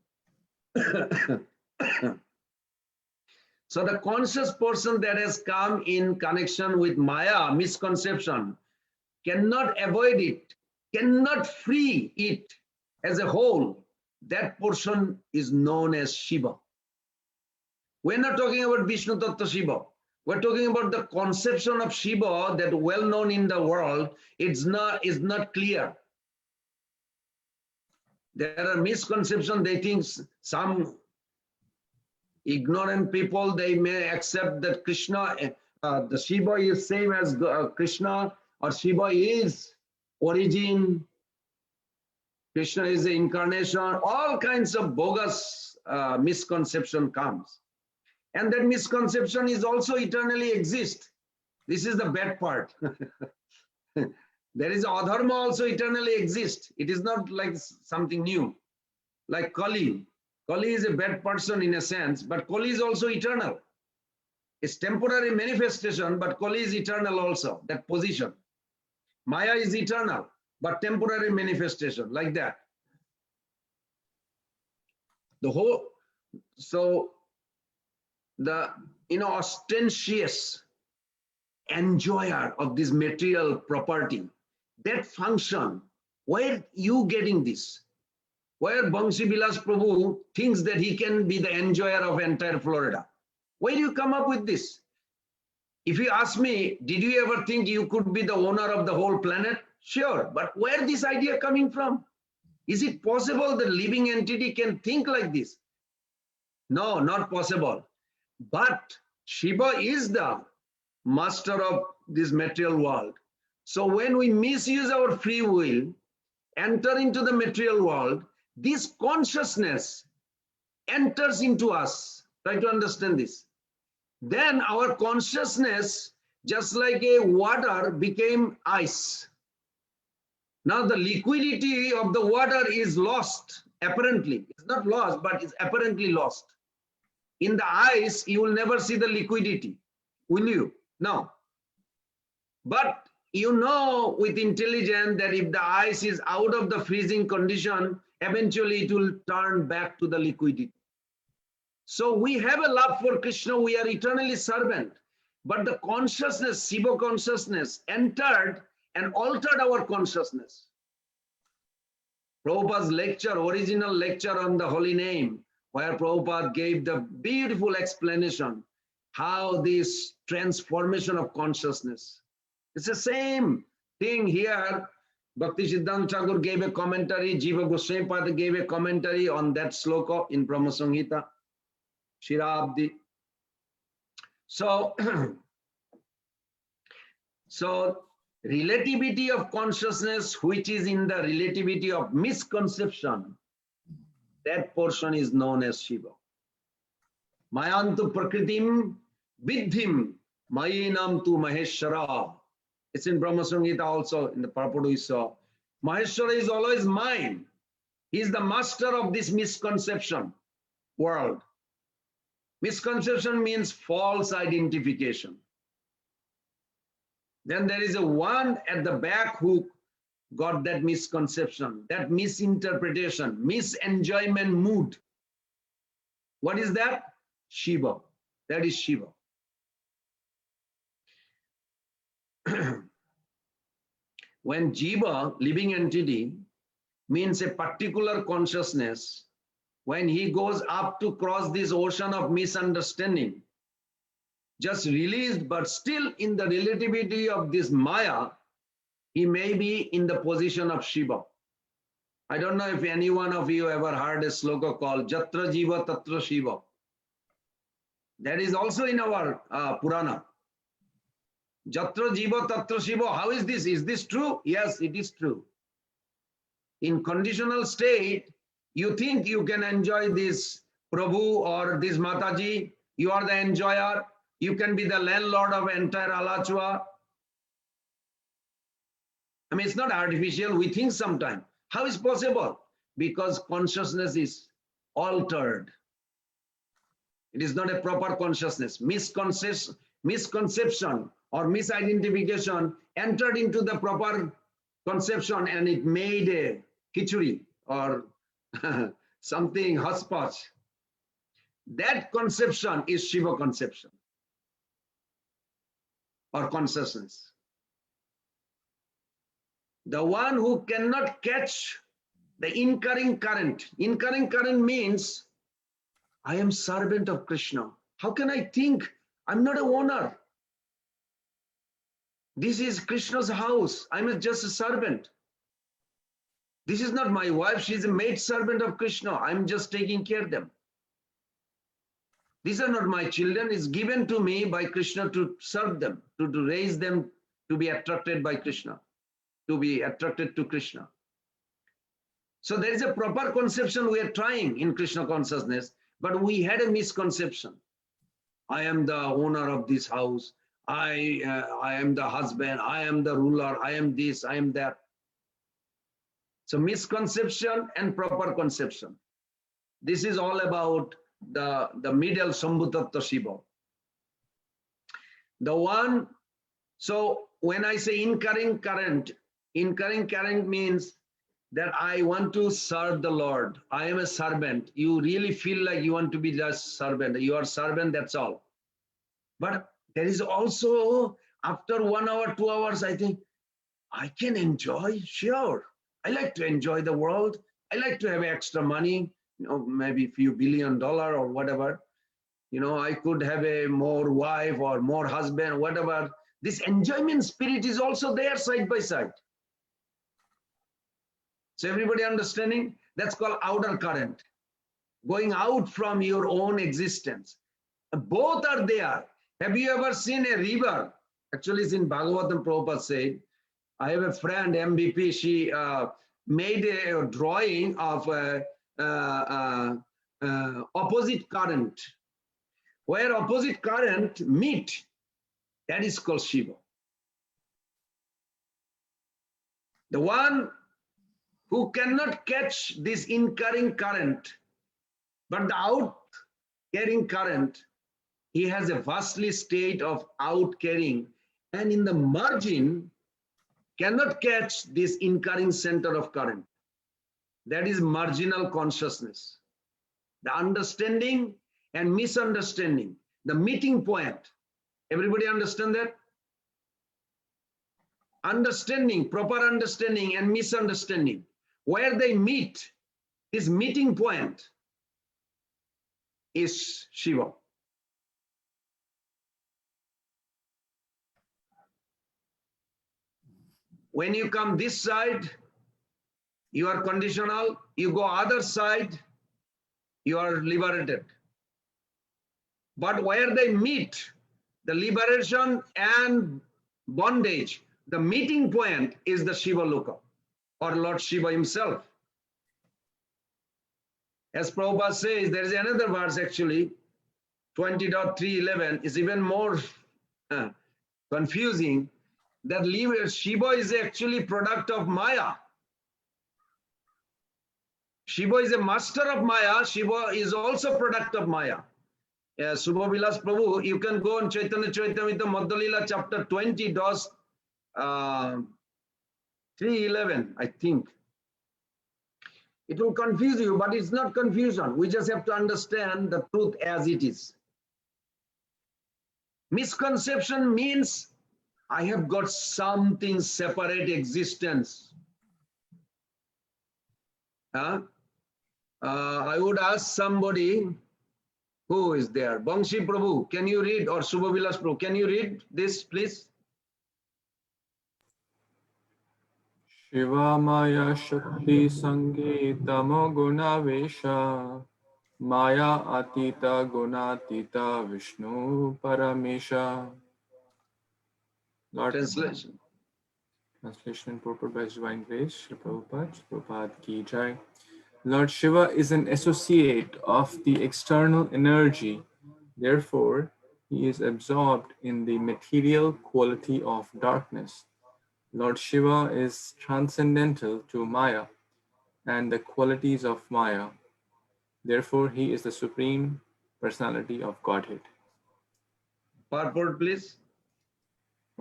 So the conscious portion that has come in connection with Maya, misconception, cannot avoid it, cannot free it as a whole. That portion is known as Shiva. We're not talking about Vishnu Tattva Shiva. We're talking about the conception of Shiva that well known in the world is not clear. There are misconceptions. They think some ignorant people, they may accept that Krishna, the Shiva is same as Krishna, or Shiva is origin, Krishna is the incarnation. All kinds of bogus misconception comes. And that misconception is also eternally exist. This is the bad part. There is adharma also eternally exist. It is not like something new. Like Kali. Kali is a bad person in a sense, but Kali is also eternal. It's temporary manifestation, but Kali is eternal also, that position. Maya is eternal, but temporary manifestation, like that. So the ostentatious enjoyer of this material property, that function, where you getting this? Where Bangsi Bilas Prabhu thinks that he can be the enjoyer of entire Florida. Where do you come up with this? If you ask me, did you ever think you could be the owner of the whole planet? Sure, but where this idea coming from? Is it possible that living entity can think like this? No, not possible. But Shiva is the master of this material world. So when we misuse our free will, enter into the material world, this consciousness enters into us. Try to understand this. Then our consciousness, just like a water, became ice. Now the liquidity of the water is lost, apparently. It's not lost, but it's apparently lost. In the ice, you will never see the liquidity, will you? No. But you know with intelligence that if the ice is out of the freezing condition, eventually it will turn back to the liquidity. So we have a love for Krishna, we are eternally servant. But the consciousness, Shiva consciousness, entered and altered our consciousness. Prabhupada's lecture, original lecture on the holy name, where Prabhupada gave the beautiful explanation how this transformation of consciousness. It's the same thing here. Bhakti Siddhanta Thakur gave a commentary, Jiva Goswami Pada gave a commentary on that sloka in Brahma Samhita, Shirabdi. So, relativity of consciousness, which is in the relativity of misconception, that portion is known as Shiva. Mayantu Prakritim Vidhim Mayinam tu Maheshwara. It's in Brahma Samhita also, in the purport we saw. Maheshwara is always mine. He is the master of this misconception world. Misconception means false identification. Then there is a one at the back who got that misconception, that misinterpretation, misenjoyment mood. What is that? Shiva. That is Shiva. When Jiva, living entity, means a particular consciousness, when he goes up to cross this ocean of misunderstanding, just released, but still in the relativity of this Maya, he may be in the position of Shiva. I don't know if any one of you ever heard a sloka called Jatra Jiva Tatra Shiva. That is also in our Purana. Jatra Jiva Tatra Shiva. How is this? Is this true? Yes, it is true. In conditional state, you think you can enjoy this Prabhu or this Mataji. You are the enjoyer. You can be the landlord of entire Alachua. I mean, it's not artificial. We think sometimes. How is possible? Because consciousness is altered. It is not a proper consciousness. Misconception or misidentification entered into the proper conception and it made a khichuri or something hotspot. That conception is Shiva conception or consciousness. The one who cannot catch the incurring current. Incurring current means I am servant of Krishna. How can I think I'm not a owner? This is Krishna's house. I'm just a servant. This is not my wife. She's a maid servant of Krishna. I'm just taking care of them. These are not my children. It's given to me by Krishna to serve them, to raise them, to be attracted by Krishna, to be attracted to Krishna. So there is a proper conception we are trying in Krishna consciousness, but we had a misconception. I am the owner of this house. I am the husband. I am the ruler. I am this. I am that. So misconception and proper conception. This is all about the middle Sambhutattva Shiva. The one, so when I say incurring current means that I want to serve the Lord. I am a servant. You really feel like you want to be just servant. You are servant, that's all. But there is also, after 1 hour, 2 hours, I think, I can enjoy, sure. I like to enjoy the world. I like to have extra money, maybe a few $1 billion or whatever. I could have a more wife or more husband, whatever. This enjoyment spirit is also there side by side. So everybody understanding? That's called outer current. Going out from your own existence. Both are there. Have you ever seen a river? Actually, it's in Bhagavatam. Prabhupada said, I have a friend, MVP, she made a drawing of opposite current. Where opposite current meet, that is called Shiva. The one who cannot catch this incurring current, but the out-carrying current, he has a vastly state of out-carrying, and in the margin, cannot catch this incurring center of current. That is marginal consciousness. The understanding and misunderstanding, the meeting point. Everybody understand that? Understanding, proper understanding and misunderstanding. Where they meet, this meeting point is Shiva. When you come this side, you are conditional. You go other side, you are liberated. But where they meet, the liberation and bondage, the meeting point is the Shiva Loka or Lord Shiva himself. As Prabhupada says, there is another verse actually, 20.311 is even more confusing, that Shiva is actually product of Maya. Shiva is a master of Maya. Shiva is also product of Maya. Subha Vilas Prabhu, you can go on Chaitanya Charitamrita Madhya-lila chapter 20, 311, I think. It will confuse you, but it's not confusion. We just have to understand the truth as it is. Misconception means I have got something separate existence. I would ask somebody who is there. Bangshi Prabhu, can you read, or Subha Vilas Prabhu, can you read this, please? Shiva Maya Shakti Sangeetamo Gunavesha Maya Atita Gunatita Vishnu Paramesha. Lord Translation. Translation and purport by His Divine Grace, Shri Prabhupada, Prabhupada Ki Jai. Lord Shiva is an associate of the external energy. Therefore, he is absorbed in the material quality of darkness. Lord Shiva is transcendental to Maya and the qualities of Maya. Therefore, he is the Supreme Personality of Godhead. Purport, please.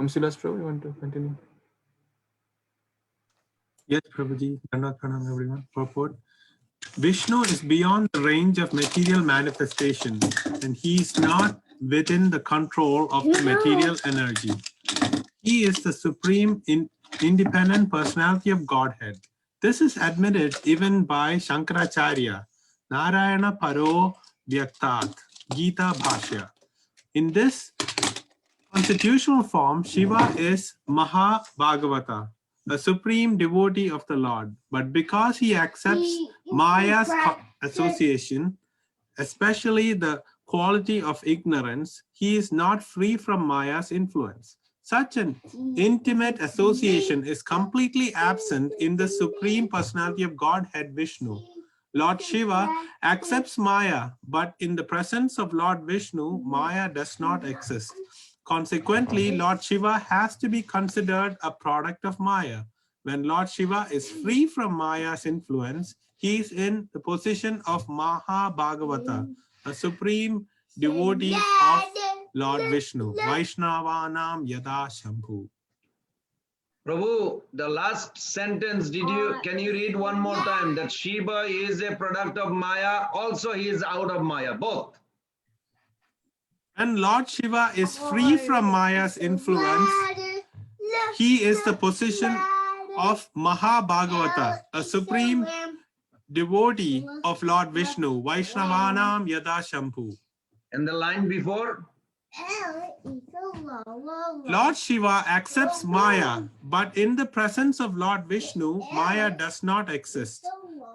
Silas Prabhu, you want to continue? Yes, Prabhuji. Dandavat Pranam, everyone. Purport. Vishnu is beyond the range of material manifestation, and he is not within the control of the material energy. He is the supreme independent personality of Godhead. This is admitted even by Shankaracharya, Narayana Paro Vyaktat, Gita Bhashya. In this constitutional form, Shiva is Maha Bhagavata, a supreme devotee of the Lord. But because he accepts Maya's association, especially the quality of ignorance, he is not free from Maya's influence. Such an intimate association is completely absent in the Supreme Personality of Godhead, Vishnu. Lord Shiva accepts Maya, but in the presence of Lord Vishnu, Maya does not exist. Consequently, Lord Shiva has to be considered a product of Maya. When Lord Shiva is free from Maya's influence, he is in the position of Maha Bhagavata, a supreme devotee of Lord Vishnu. Vaishnavanam Yada Shambhu. Prabhu, the last sentence, can you read one more time? That Shiva is a product of Maya, also he is out of Maya, both. And Lord Shiva is free from Maya's influence. He is the position of Maha Bhagavata, a supreme devotee of Lord Vishnu. Vaishnavanam Yada Shambhu. And the line before? Lord Shiva accepts Maya, but in the presence of Lord Vishnu, Maya does not exist.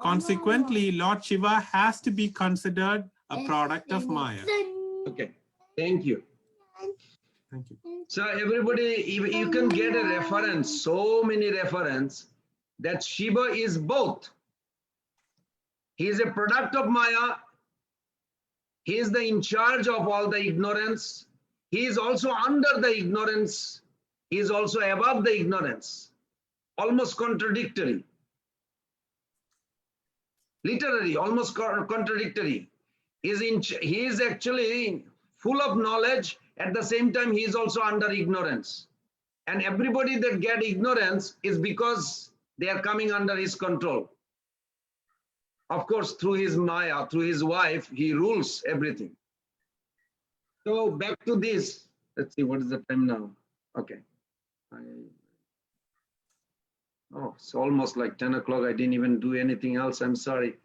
Consequently, Lord Shiva has to be considered a product of Maya. Okay, thank you. Thank you. So everybody, you can get a reference, so many reference, that Shiva is both. He is a product of Maya. He is the in charge of all the ignorance. He is also under the ignorance. He is also above the ignorance. Almost contradictory. Literally, almost contradictory. He is actually full of knowledge. At the same time, he is also under ignorance. And everybody that get ignorance is because they are coming under his control. Of course, through his Maya, through his wife, he rules everything. So back to this. Let's see, what is the time now? Okay. Oh, it's almost like 10 o'clock. I didn't even do anything else. I'm sorry.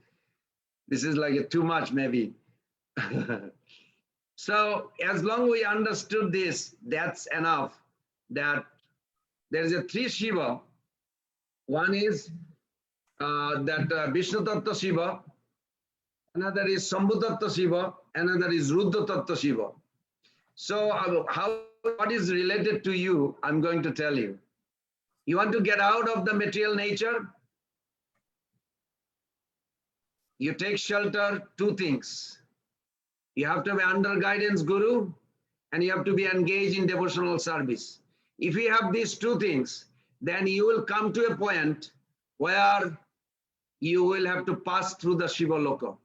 This is like too much, maybe. So as long as we understood this, that's enough. That there is a three Shiva. One is Vishnu Tattva Shiva, another is Sambhu Tattva Shiva, another is Rudra Tattva Shiva. So what is related to you, I'm going to tell you. You want to get out of the material nature? You take shelter, two things. You have to be under guidance guru, and you have to be engaged in devotional service. If you have these two things, then you will come to a point where you will have to pass through the Shiva Loka.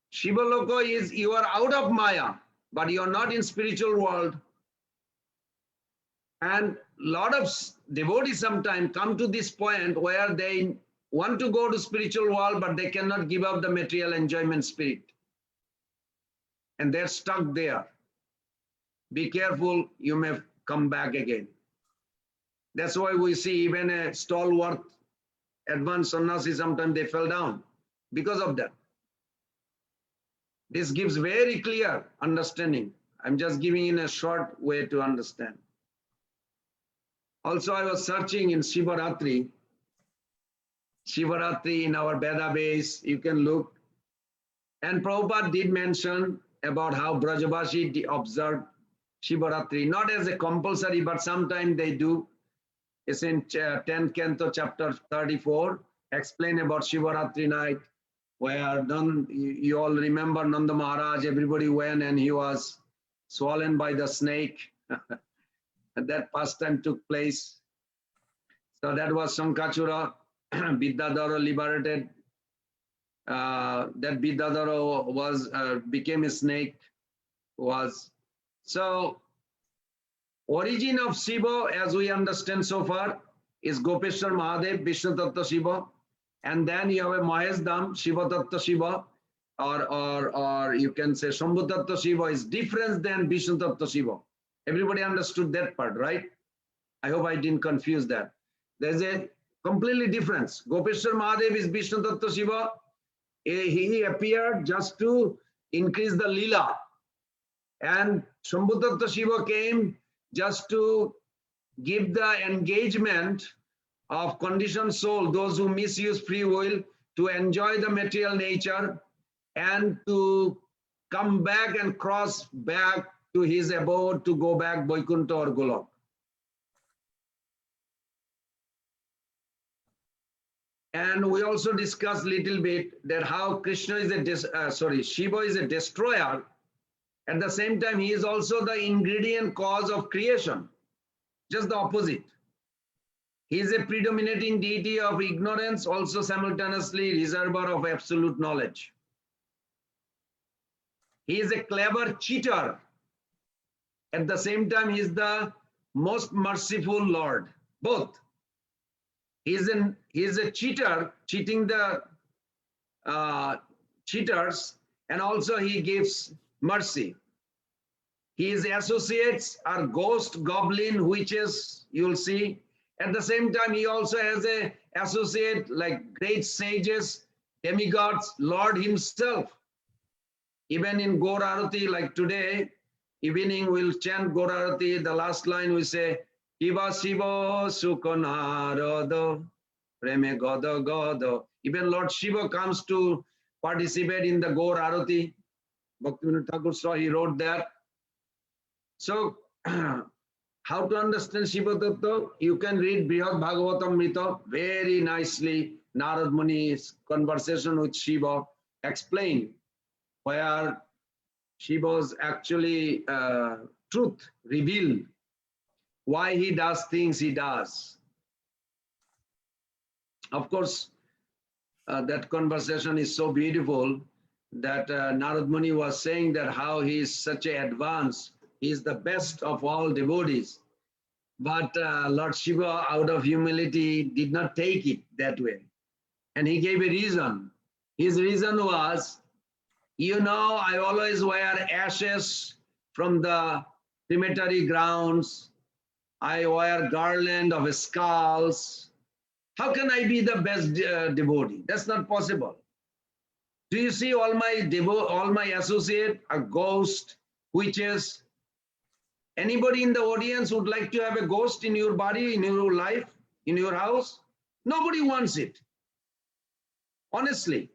Shiva Loka is you are out of Maya, but you are not in spiritual world. And a lot of devotees sometimes come to this point where they want to go to spiritual world, but they cannot give up the material enjoyment spirit. And they're stuck there. Be careful, you may come back again. That's why we see even a stalwart advanced sannyasi, sometimes they fell down because of that. This gives very clear understanding. I'm just giving in a short way to understand. Also, I was searching in Shivaratri in our Veda base, you can look. And Prabhupada did mention about how Brajavashi observed Shivaratri, not as a compulsory, but sometimes they do. It's in 10th Canto, chapter 34, explain about Shivaratri night, where you all remember Nanda Maharaj, everybody went and he was swollen by the snake. And that pastime took place. So that was Shankachura, Vidyadhara liberated. That Vidyadhara was became a snake. So origin of Shiva, as we understand so far, is Gopeshwar Mahadev, Vishnu Tattva Shiva, and then you have a Mahesh Dham, Shiva Tattva Shiva, or you can say Shambhu Tattva Shiva is different than Vishnu Tattva Shiva. Everybody understood that part, right? I hope I didn't confuse that. There's a completely difference. Gopeshwar Mahadev is Vishnu Tattva Shiva. He appeared just to increase the lila. And Shambhu Tattva Shiva came just to give the engagement of conditioned soul, those who misuse free will, to enjoy the material nature and to come back and cross back to his abode, to go back Vaikuntha or Golok. And we also discussed a little bit that how Krishna is Shiva is a destroyer. At the same time, he is also the ingredient cause of creation, just the opposite. He is a predominating deity of ignorance, also simultaneously reservoir of absolute knowledge. He is a clever cheater. At the same time, he is the most merciful Lord, both. He is a cheater, cheating the cheaters, and also he gives mercy. His associates are ghost, goblin, witches, you'll see. At the same time, he also has a associate like great sages, demigods, Lord himself. Even in Gaur Arati, like today, evening we'll chant Gaur Arati, the last line we say, Shiva Shiva Sukhanarada Preme Goda Goda. Even Lord Shiva comes to participate in the Gaur Arati. Bhaktivinoda Thakur saw, he wrote that. So, how to understand Shiva Tattva? You can read Brihad Bhagavatamrita very nicely. Narad Muni's conversation with Shiva explained where Shiva's actually truth revealed, why he does things he does. Of course, that conversation is so beautiful that Narad Muni was saying that how he is such an advanced, he is the best of all devotees. But Lord Shiva, out of humility, did not take it that way. And he gave a reason. His reason was, you know, I always wear ashes from the cemetery grounds. I wear garland of skulls. How can I be the best devotee? That's not possible. Do you see all my associates are ghosts, witches? Anybody in the audience would like to have a ghost in your body, in your life, in your house? Nobody wants it, honestly.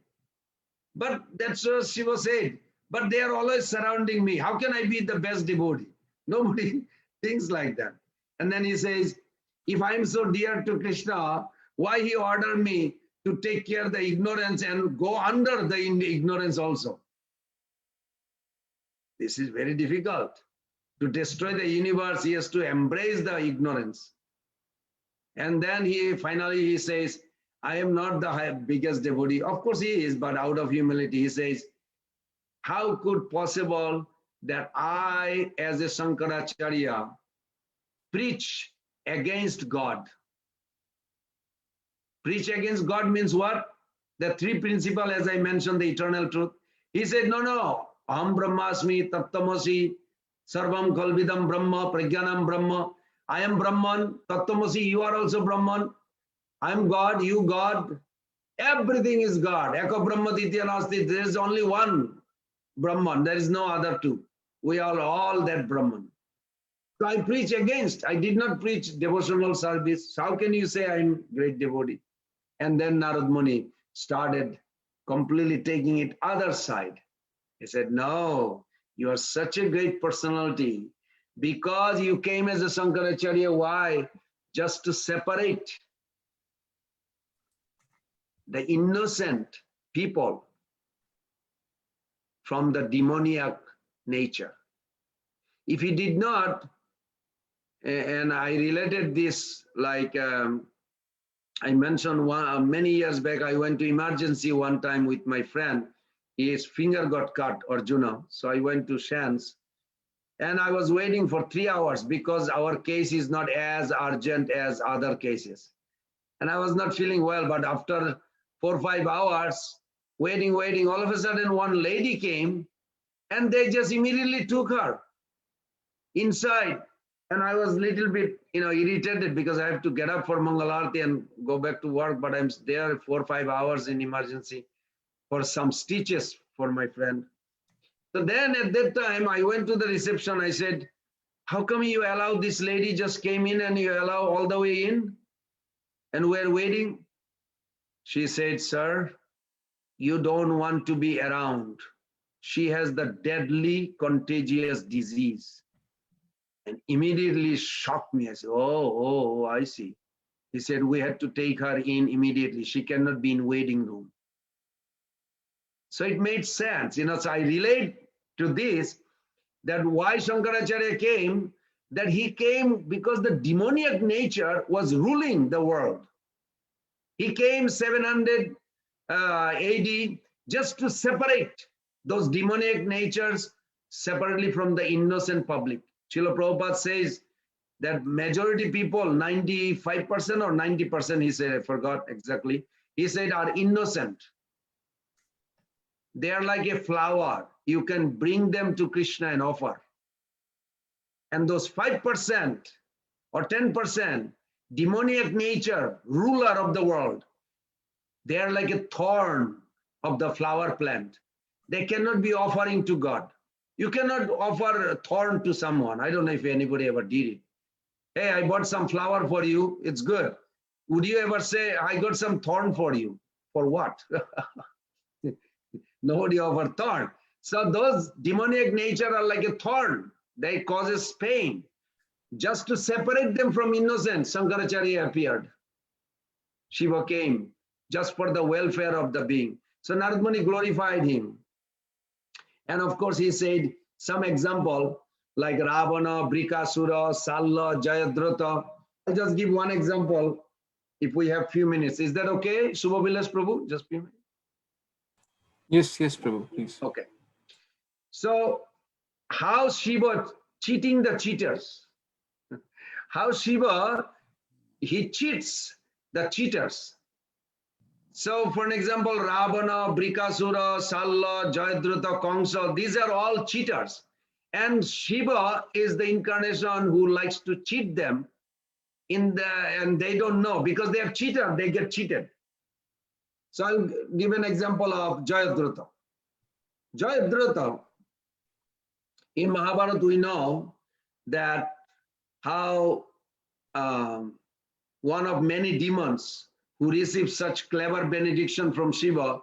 But that's what Shiva said. But they are always surrounding me. How can I be the best devotee? Nobody thinks like that. And then he says, if I'm so dear to Krishna, why he ordered me to take care of the ignorance and go under the ignorance also? This is very difficult. To destroy the universe, he has to embrace the ignorance. And then he says, I am not the biggest devotee. Of course he is, but out of humility, he says, how could possible that I, as a Shankaracharya, preach against God? Preach against God means what? The three principles, as I mentioned, the eternal truth. He said, no, Aham Brahmasmi, Tattamasi, Sarvam Kalvidam Brahma, Prajnanam Brahma. I am Brahman, Tattamasi, you are also Brahman. I am God, you God. Everything is God. Eka Brahma Ditya Nasti. There is only one Brahman. There is no other two. We are all that Brahman. So I preach against. I did not preach devotional service. How can you say I am great devotee? And then Narad Muni started completely taking it other side. He said, no, you are such a great personality because you came as a Shankaracharya. Why? Just to separate the innocent people from the demoniac nature. If he did not, and I related this like I mentioned many years back, I went to emergency one time with my friend. His finger got cut, Arjuna. So I went to Shan's and I was waiting for 3 hours because our case is not as urgent as other cases. And I was not feeling well, but after 4 or 5 hours, waiting, all of a sudden one lady came and they just immediately took her inside. And I was a little bit, irritated because I have to get up for Mangalarti and go back to work, but I'm there 4 or 5 hours in emergency for some stitches for my friend. So then at that time, I went to the reception. I said, how come you allow this lady just came in and you allow all the way in? And we're waiting. She said, sir, you don't want to be around. She has the deadly contagious disease. And immediately shocked me. I said, oh, I see. He said, we had to take her in immediately. She cannot be in waiting room. So it made sense. So I relate to this, that why Shankaracharya came, that he came because the demoniac nature was ruling the world. He came 700 AD just to separate those demoniac natures separately from the innocent public. Srila Prabhupada says that majority people, 95% or 90%, he said, I forgot exactly, he said are innocent. They are like a flower. You can bring them to Krishna and offer. And those 5% or 10% demoniac nature, ruler of the world, they are like a thorn of the flower plant. They cannot be offering to God. You cannot offer a thorn to someone. I don't know if anybody ever did it. Hey, I bought some flower for you. It's good. Would you ever say, I got some thorn for you? For what? Nobody offer thorn. So those demoniac nature are like a thorn. They causes pain. Just to separate them from innocence, Shankaracharya appeared. Shiva came just for the welfare of the being. So Narad Muni glorified him. And of course, he said some example like Ravana, Brikasura, Salla, Jayadratha. I'll just give one example if we have few minutes. Is that okay, Subhavilas Prabhu? Just few minutes. Yes, Prabhu, please. Okay. So how Shiva cheating the cheaters? How Shiva, he cheats the cheaters. So for an example, Ravana, Brikasura, Salla, Jayadratha, Kamsa, these are all cheaters. And Shiva is the incarnation who likes to cheat them and they don't know because they are cheated, they get cheated. So I'll give an example of Jayadratha. Jayadratha, in Mahabharata we know that how one of many demons who received such clever benediction from Shiva,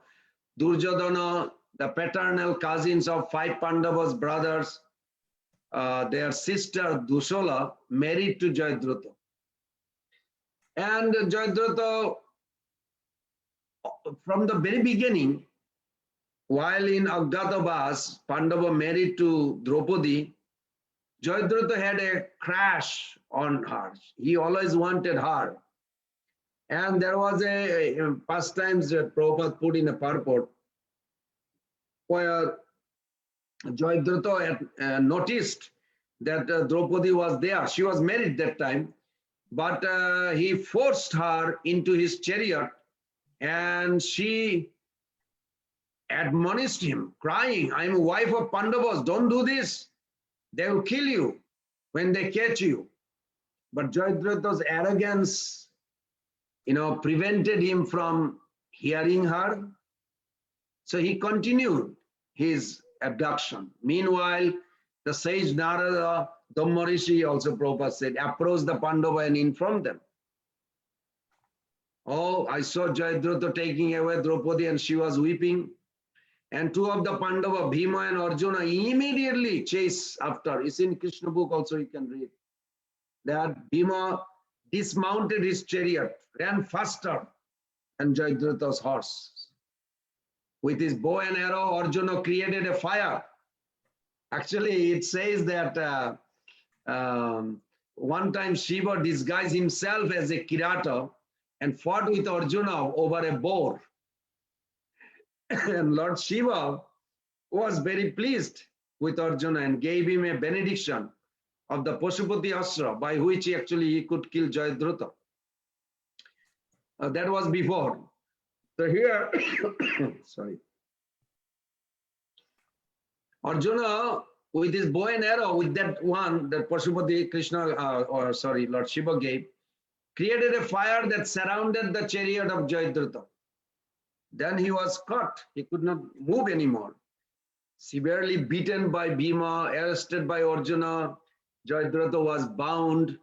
Duryodhana, the paternal cousins of 5 Pandavas brothers, their sister Dushala married to Jayadratha. And Jayadratha, from the very beginning, while in Agdatavas, Pandava married to Draupadi, Jayadratha had a crash on her. He always wanted her. And there was a pastimes that Prabhupada put in a purport where Jayadratha had noticed that Draupadi was there. She was married that time, but he forced her into his chariot and she admonished him, crying, I am a wife of Pandavas, don't do this. They will kill you when they catch you. But Jayadratha's arrogance, prevented him from hearing her. So he continued his abduction. Meanwhile, the sage Narada, Dhammarishi, also Prabhupada said, approached the Pandava and informed them. Oh, I saw Jayadratha taking away Draupadi and she was weeping. And two of the Pandava, Bhima and Arjuna, immediately chase after. It's in Krishna book also, you can read. That Bhima dismounted his chariot, ran faster than Jayadratha's horse. With his bow and arrow, Arjuna created a fire. Actually, it says that one time Shiva disguised himself as a Kirata and fought with Arjuna over a boar. And Lord Shiva was very pleased with Arjuna and gave him a benediction of the Pashupati Astra, by which he could kill Jayadratha. That was before. So here, sorry. Arjuna, with his bow and arrow, with that one that Pashupati Lord Shiva gave, created a fire that surrounded the chariot of Jayadratha. Then he was caught. He could not move anymore. Severely beaten by Bhima, arrested by Arjuna, Jayadratha was bound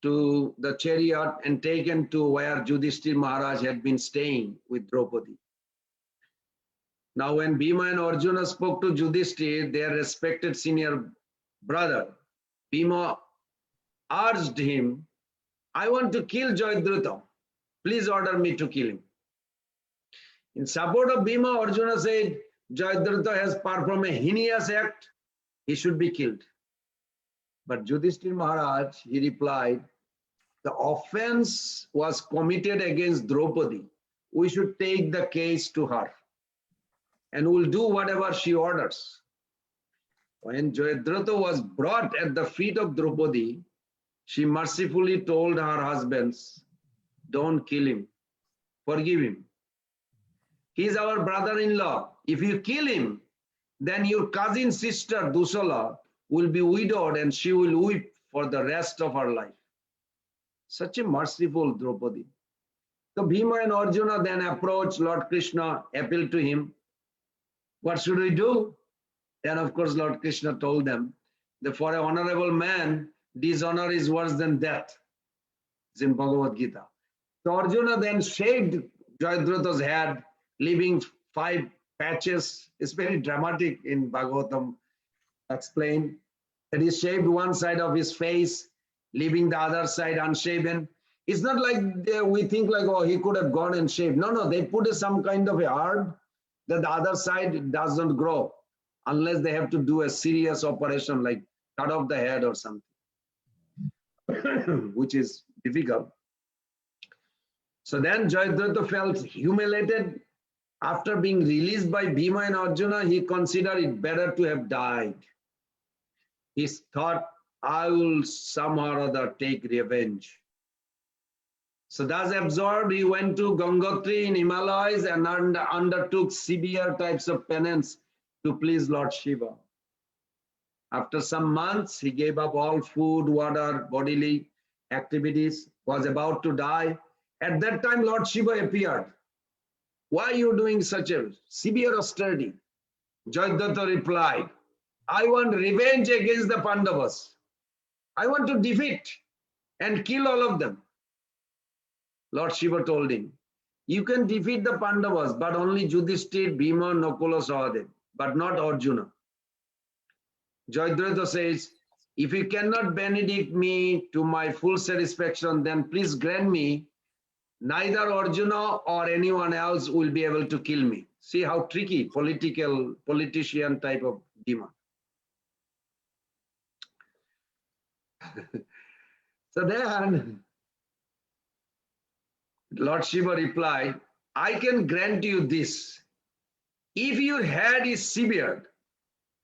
to the chariot and taken to where Yudhishthira Maharaj had been staying with Draupadi. Now when Bhima and Arjuna spoke to Yudhishthira, their respected senior brother, Bhima urged him, I want to kill Jayadratha. Please order me to kill him. In support of Bhima, Arjuna said, Jayadratha has performed a heinous act. He should be killed. But Yudhishthira Maharaj, he replied, the offense was committed against Draupadi. We should take the case to her and we'll do whatever she orders. When Jayadratha was brought at the feet of Draupadi, she mercifully told her husbands, don't kill him, forgive him. He is our brother-in-law. If you kill him, then your cousin sister Dusala will be widowed and she will weep for the rest of her life. Such a merciful Draupadi. So Bhima and Arjuna then approached Lord Krishna, appealed to him. What should we do? Then of course Lord Krishna told them that for an honorable man, dishonor is worse than death. It's in Bhagavad Gita. So Arjuna then shaved Jayadratha's head, leaving 5 patches. It's very dramatic in Bhagavatam explained that he shaved one side of his face, leaving the other side unshaven. It's not like we think like, oh, he could have gone and shaved. No, they put some kind of a herb that the other side doesn't grow unless they have to do a serious operation like cut off the head or something, which is difficult. So then Jayadratha felt humiliated. After being released by Bhima and Arjuna, he considered it better to have died. He thought, I will somehow or other take revenge. So thus absorbed, he went to Gangotri in Himalayas and undertook severe types of penance to please Lord Shiva. After some months, he gave up all food, water, bodily activities, was about to die. At that time, Lord Shiva appeared. Why are you doing such a severe austerity? Jayadratha replied, I want revenge against the Pandavas. I want to defeat and kill all of them. Lord Shiva told him, you can defeat the Pandavas, but only Yudhishthira, Bhima, Nakula, Sahadev, but not Arjuna. Jayadratha says, if you cannot benedict me to my full satisfaction, then please grant me neither Arjuna or anyone else will be able to kill me. See how tricky, politician type of demon. So then Lord Shiva replied, I can grant you this. If your head is severed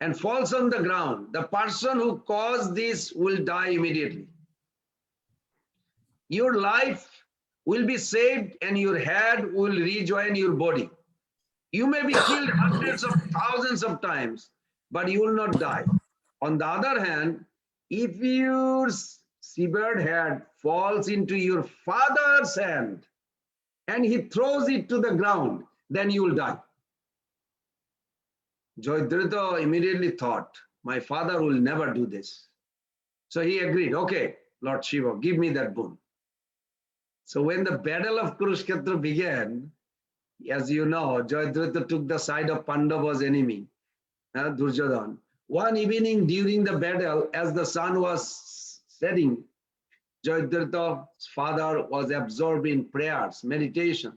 and falls on the ground, the person who caused this will die immediately. Your life will be saved and your head will rejoin your body. You may be killed hundreds of thousands of times, but you will not die. On the other hand, if your severed head falls into your father's hand and he throws it to the ground, then you will die. Jayadratha immediately thought, my father will never do this. So he agreed, okay, Lord Shiva, give me that boon. So when the battle of Kurukshetra began, as you know, Jayadratha took the side of Pandava's enemy, Duryodhana. One evening during the battle, as the sun was setting, Jayadratha's father was absorbed in prayers, meditation,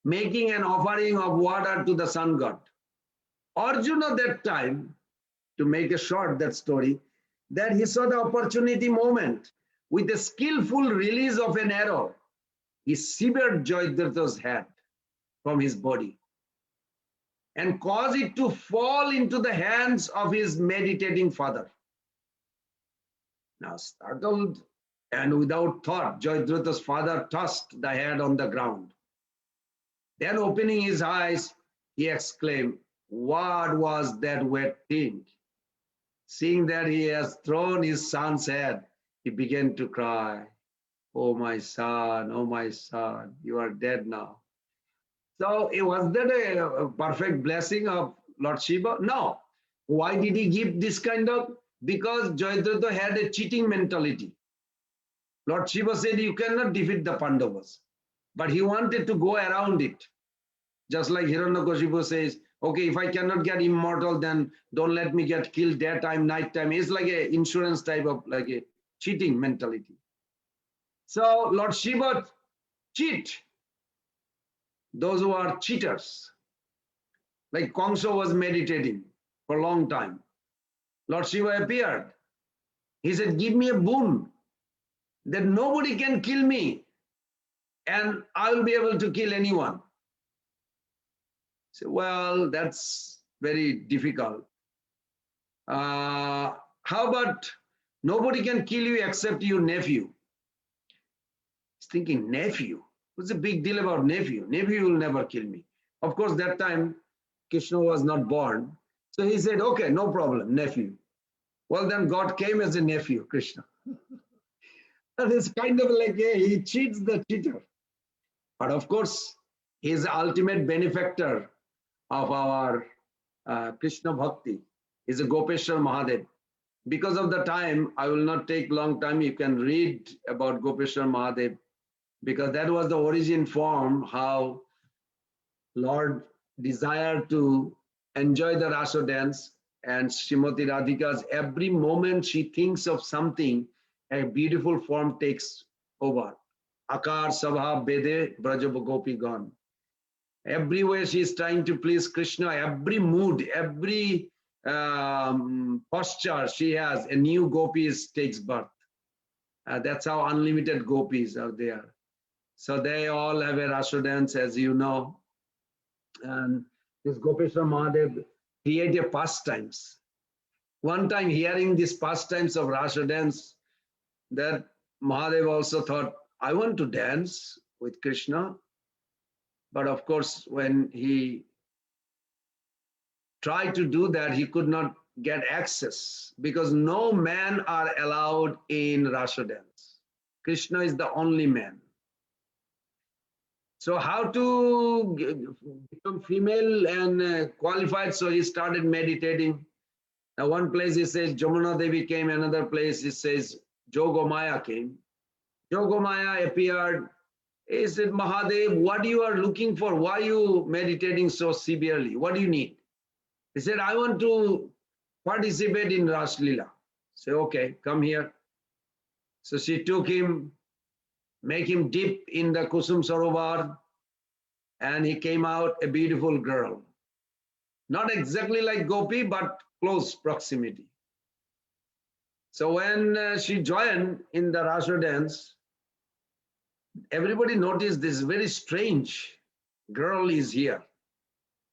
making an offering of water to the sun god. Arjuna that time, to make a short that story, that he saw the opportunity moment with a skillful release of an arrow. He severed Jayadratha's head from his body and caused it to fall into the hands of his meditating father. Now startled and without thought, Jayadratha's father tossed the head on the ground. Then opening his eyes, he exclaimed, what was that wet thing? Seeing that he has thrown his son's head, he began to cry, oh my son, you are dead now. So was that a perfect blessing of Lord Shiva? No. Why did he give this kind of? Because Jayadratha had a cheating mentality. Lord Shiva said you cannot defeat the Pandavas, but he wanted to go around it. Just like Hiranyakashipu says, okay, if I cannot get immortal, then don't let me get killed daytime, nighttime. It's like an insurance type of like a cheating mentality. So Lord Shiva cheat those who are cheaters. Like Kamsa was meditating for a long time. Lord Shiva appeared. He said, give me a boon that nobody can kill me and I will be able to kill anyone. So, well, that's very difficult. How about nobody can kill you except your nephew? He's thinking, nephew? What's the big deal about nephew? Nephew will never kill me. Of course, that time Krishna was not born. So he said, okay, no problem, nephew. Well, then God came as a nephew, Krishna. And it's kind of like he cheats the cheater. But of course, he is the ultimate benefactor of our Krishna Bhakti. He's a Gopeshwar Mahadev. Because of the time, I will not take long time. You can read about Gopeshwar Mahadev, because that was the origin form, how Lord desired to enjoy the Rasa dance, and Srimati Radhika's every moment she thinks of something, a beautiful form takes over. Akar Sabha Bede Brajab Gopi Gan. Everywhere she is trying to please Krishna, every mood, every posture she has, a new gopis takes birth. That's how unlimited gopis are there. So they all have a Rasa dance, as you know. And this Gopeshwar Mahadev created pastimes. One time hearing these pastimes of Rasa dance, that Mahadev also thought, I want to dance with Krishna. But of course, when he tried to do that, he could not get access, because no men are allowed in Rasa dance. Krishna is the only man. So how to become female and qualified? So he started meditating. Now one place he says Jamuna Devi came, another place he says Jogomaya came. Jogomaya appeared. He said, Mahadev, what you are looking for? Why are you meditating so severely? What do you need? He said, I want to participate in Ras Leela. Say, okay, come here. So she took him, make him dip in the Kusum Sarovar. and he came out a beautiful girl. Not exactly like Gopi, but close proximity. So when she joined in the Rasa dance, everybody noticed this very strange girl is here.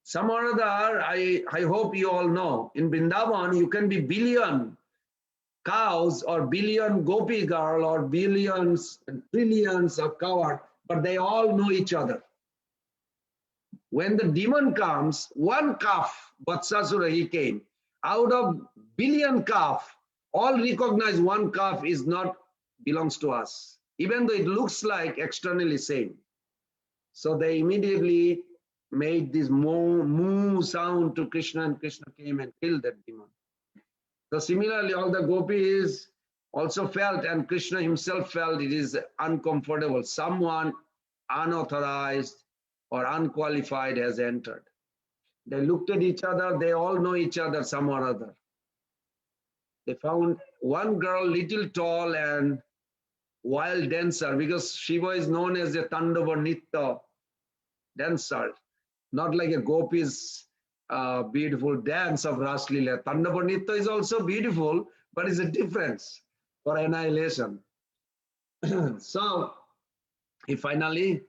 Some or other, I hope you all know, in Vrindavan, you can be billion cows or billion gopi girl or billions and trillions of cows, but they all know each other. When the demon comes, one calf, Vatsasura, he came. Out of billion calf, all recognize one calf is not belongs to us, even though it looks like externally same. So they immediately made this moo sound to Krishna, and Krishna came and killed that demon. So similarly, all the gopis also felt, and Krishna himself felt, it is uncomfortable. Someone unauthorized or unqualified has entered. They looked at each other, they all know each other some or other. They found one girl little tall and wild dancer, because Shiva is known as a Tandava Nitya dancer, not like a gopi's beautiful dance of Ras Leela. Tandava Nitya is also beautiful, but it's a difference for annihilation. So he finally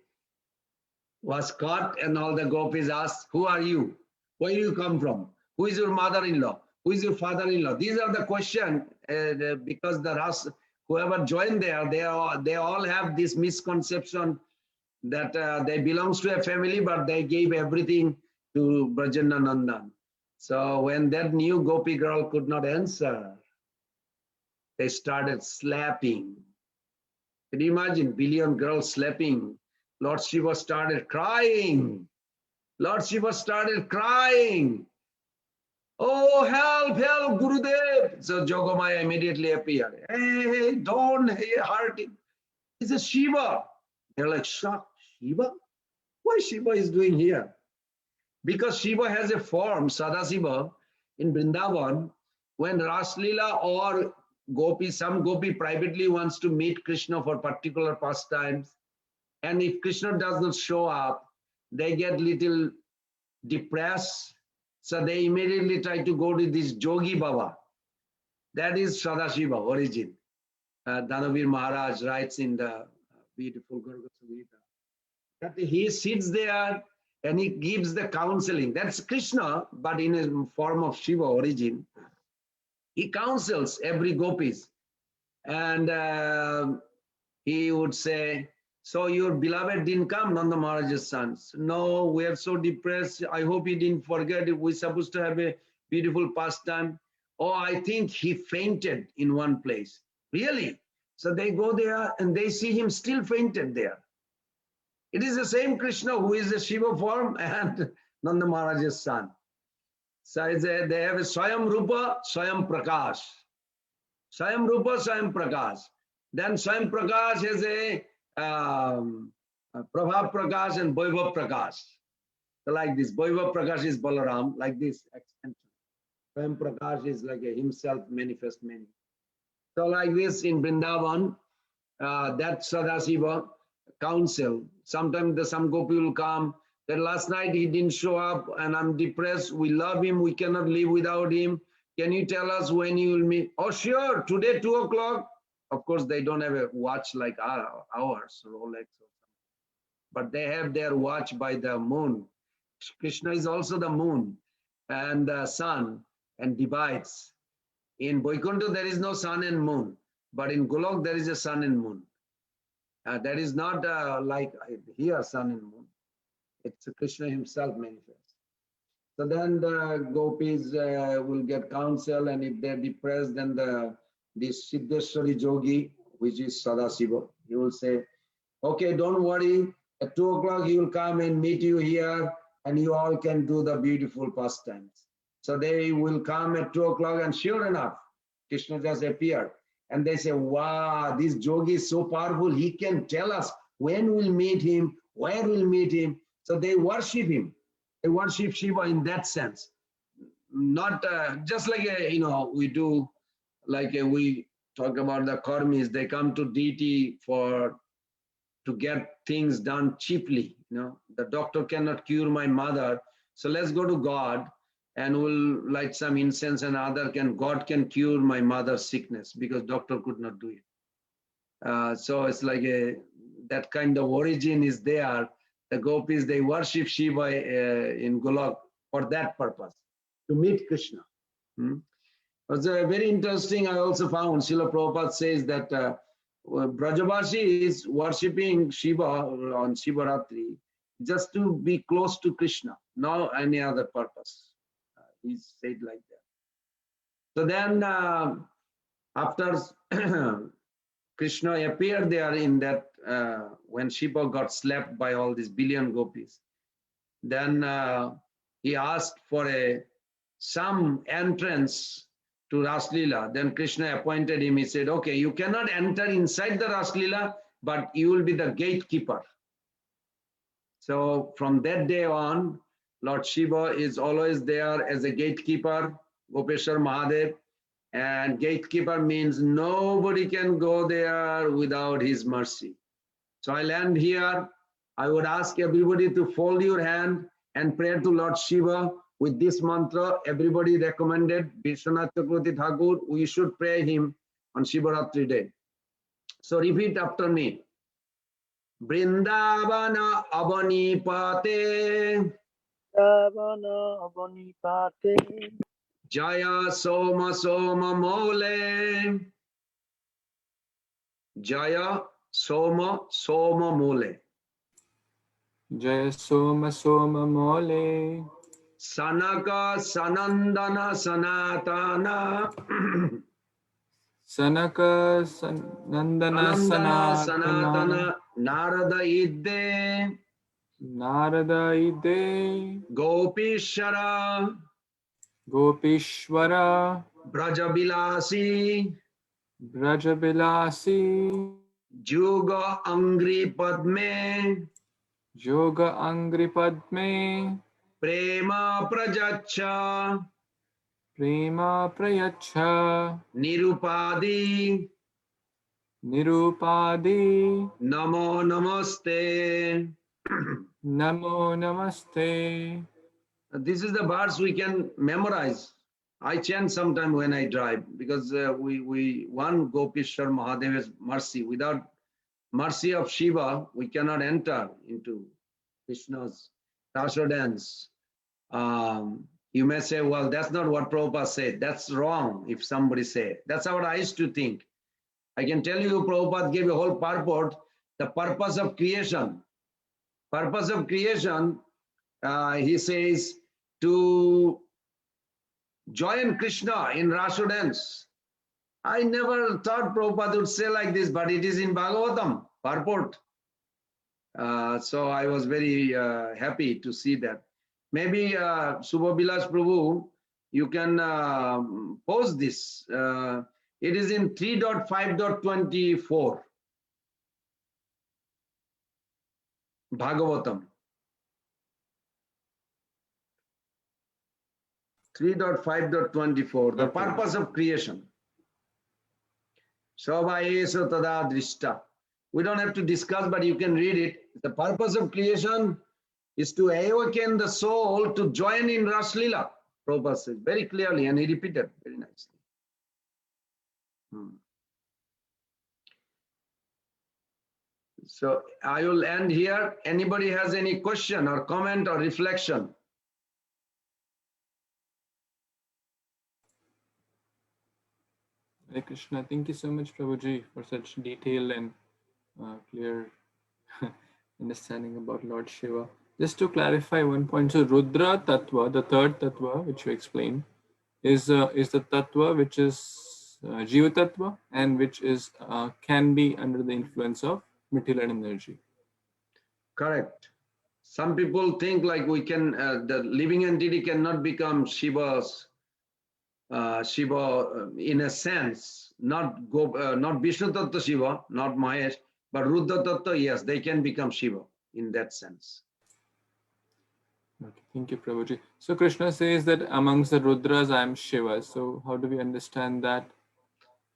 was caught, and all the gopis asked, "Who are you? Where do you come from? Who is your mother-in-law? Who is your father-in-law?" These are the questions because the Ras, whoever joined there, they all have this misconception that they belongs to a family, but they gave everything to Brajananandan. So when that new gopi girl could not answer, they started slapping. Can you imagine billion girls slapping? Lord Shiva started crying. Lord Shiva started crying. "Oh, help, help, Gurudev." So Jogamaya immediately appeared. Hey, don't hurt him. He's a Shiva. They're like, shocked. Shiva? Why Shiva is doing here? Because Shiva has a form, Sadasiva, in Vrindavan. When Ras Leela or Gopi, some Gopi privately wants to meet Krishna for particular pastimes, and if Krishna does not show up, they get little depressed. So they immediately try to go to this Jogi Baba. That is Sadashiva origin. Danavir Maharaj writes in the beautiful Gurga Samhita that he sits there and he gives the counseling. That's Krishna, but in a form of Shiva origin. He counsels every gopis, and he would say, "So your beloved didn't come, Nanda Maharaj's sons." "No, we are so depressed. I hope he didn't forget it. We're supposed to have a beautiful pastime." "Oh, I think he fainted in one place." "Really?" So they go there and they see him still fainted there. It is the same Krishna who is the Shiva form and Nanda Maharaj's son. So they have a Swayam Rupa, Swayam Prakash. Swayam Rupa, Swayam Prakash. Then Swayam Prakash has a Prabhav Prakash and Vaibhav Prakash. So like this, Vaibhav Prakash is Balaram, like this extension. Swayam Prakash is like a himself manifest many. So like this in Vrindavan, that Sadasiva council. Sometimes some gopi will come. That last night he didn't show up and I'm depressed. We love him. We cannot live without him. Can you tell us when you will meet? "Oh, sure. Today, 2 o'clock. Of course, they don't have a watch like ours, Rolex or something. But they have their watch by the moon. Krishna is also the moon and the sun and divides. In Vaikuntha, there is no sun and moon. But in Golok, there is a sun and moon. That is not like here, sun and moon. It's Krishna himself manifests. So then the gopis will get counsel, and if they're depressed, then this Siddheshwari Jogi, which is Sadasiva, he will say, "Okay, don't worry. At 2 o'clock, he will come and meet you here, and you all can do the beautiful pastimes." So they will come at 2 o'clock, and sure enough, Krishna just appeared. And they say, "Wow, this Jogi is so powerful. He can tell us when we'll meet him, where we'll meet him." So they worship him. They worship Shiva in that sense. Not just like, we do, like we talk about the karmis. They come to deity for to get things done cheaply. The doctor cannot cure my mother, so let's go to God and we'll light some incense and God can cure my mother's sickness because doctor could not do it. So it's like that kind of origin is there. The gopis, they worship Shiva in Golok for that purpose, to meet Krishna. It's very interesting. I also found Srila Prabhupada says that Brajavashi is worshipping Shiva on Shivaratri just to be close to Krishna, not any other purpose. He said like that. So then after Krishna appeared there in that, when Shiva got slapped by all these billion gopis, then he asked for some entrance to Raslila. Then Krishna appointed him. He said, okay, you cannot enter inside the Raslila, but you will be the gatekeeper. So from that day on, Lord Shiva is always there as a gatekeeper, Gopeshwar Mahadev. And gatekeeper means nobody can go there without his mercy. So I'll end here. I would ask everybody to fold your hand and pray to Lord Shiva with this mantra. Everybody recommended, Vishwanath Chakravarti Thakur, we should pray him on Shivaratri day. So repeat after me. Vrindavana Avanipate Ravana Abonipate Jaya Soma Soma Mole Jaya Soma Soma Mole Jaya Soma Soma Mole Sanaka Sanandana Sanatana Sanaka Nandana Sanandana Sanatana Sanatana Narada Idde Narada Ide Gopishara Gopishwara Brajabilasi Brajabilasi Juga Angri Padme Yoga Angri Padme Prema Prajacha Prema Prayacha Nirupadi Nirupadi Namo Namaste. Namo Namaste. This is the verse we can memorize. I chant sometime when I drive because we want Gopishwar Mahadev's mercy. Without mercy of Shiva, we cannot enter into Krishna's Rasa dance. You may say, well, that's not what Prabhupada said. That's wrong if somebody say. That's what I used to think. I can tell you, Prabhupada gave a whole purport, the purpose of creation. Purpose of creation, he says, to join Krishna in Rasa dance. I never thought Prabhupada would say like this, but it is in Bhagavatam, purport. So I was very happy to see that. Maybe Subhabilash Prabhu, you can post this. It is in 3.5.24. Bhagavatam. 3.5.24, the purpose of creation. Svabhayesa tada drishta. We don't have to discuss, but you can read it. The purpose of creation is to awaken the soul to join in Raslila. Prabhupada says very clearly, and he repeated very nicely. So I will end here. Anybody has any question or comment or reflection? Hare Krishna. Thank you so much, Prabhuji, for such detailed and clear understanding about Lord Shiva. Just to clarify one point, so Rudra Tattva, the third Tattva, which you explained, is the Tattva which is Jiva Tattva and which is can be under the influence of material energy. Correct. Some people think like we can, the living entity cannot become Shiva's, Shiva in a sense, not Vishnu Tattva Shiva, not Mahesh, but Rudra Tattva, yes, they can become Shiva in that sense. Okay, thank you, Prabhuji. So Krishna says that amongst the Rudras, I am Shiva. So how do we understand that?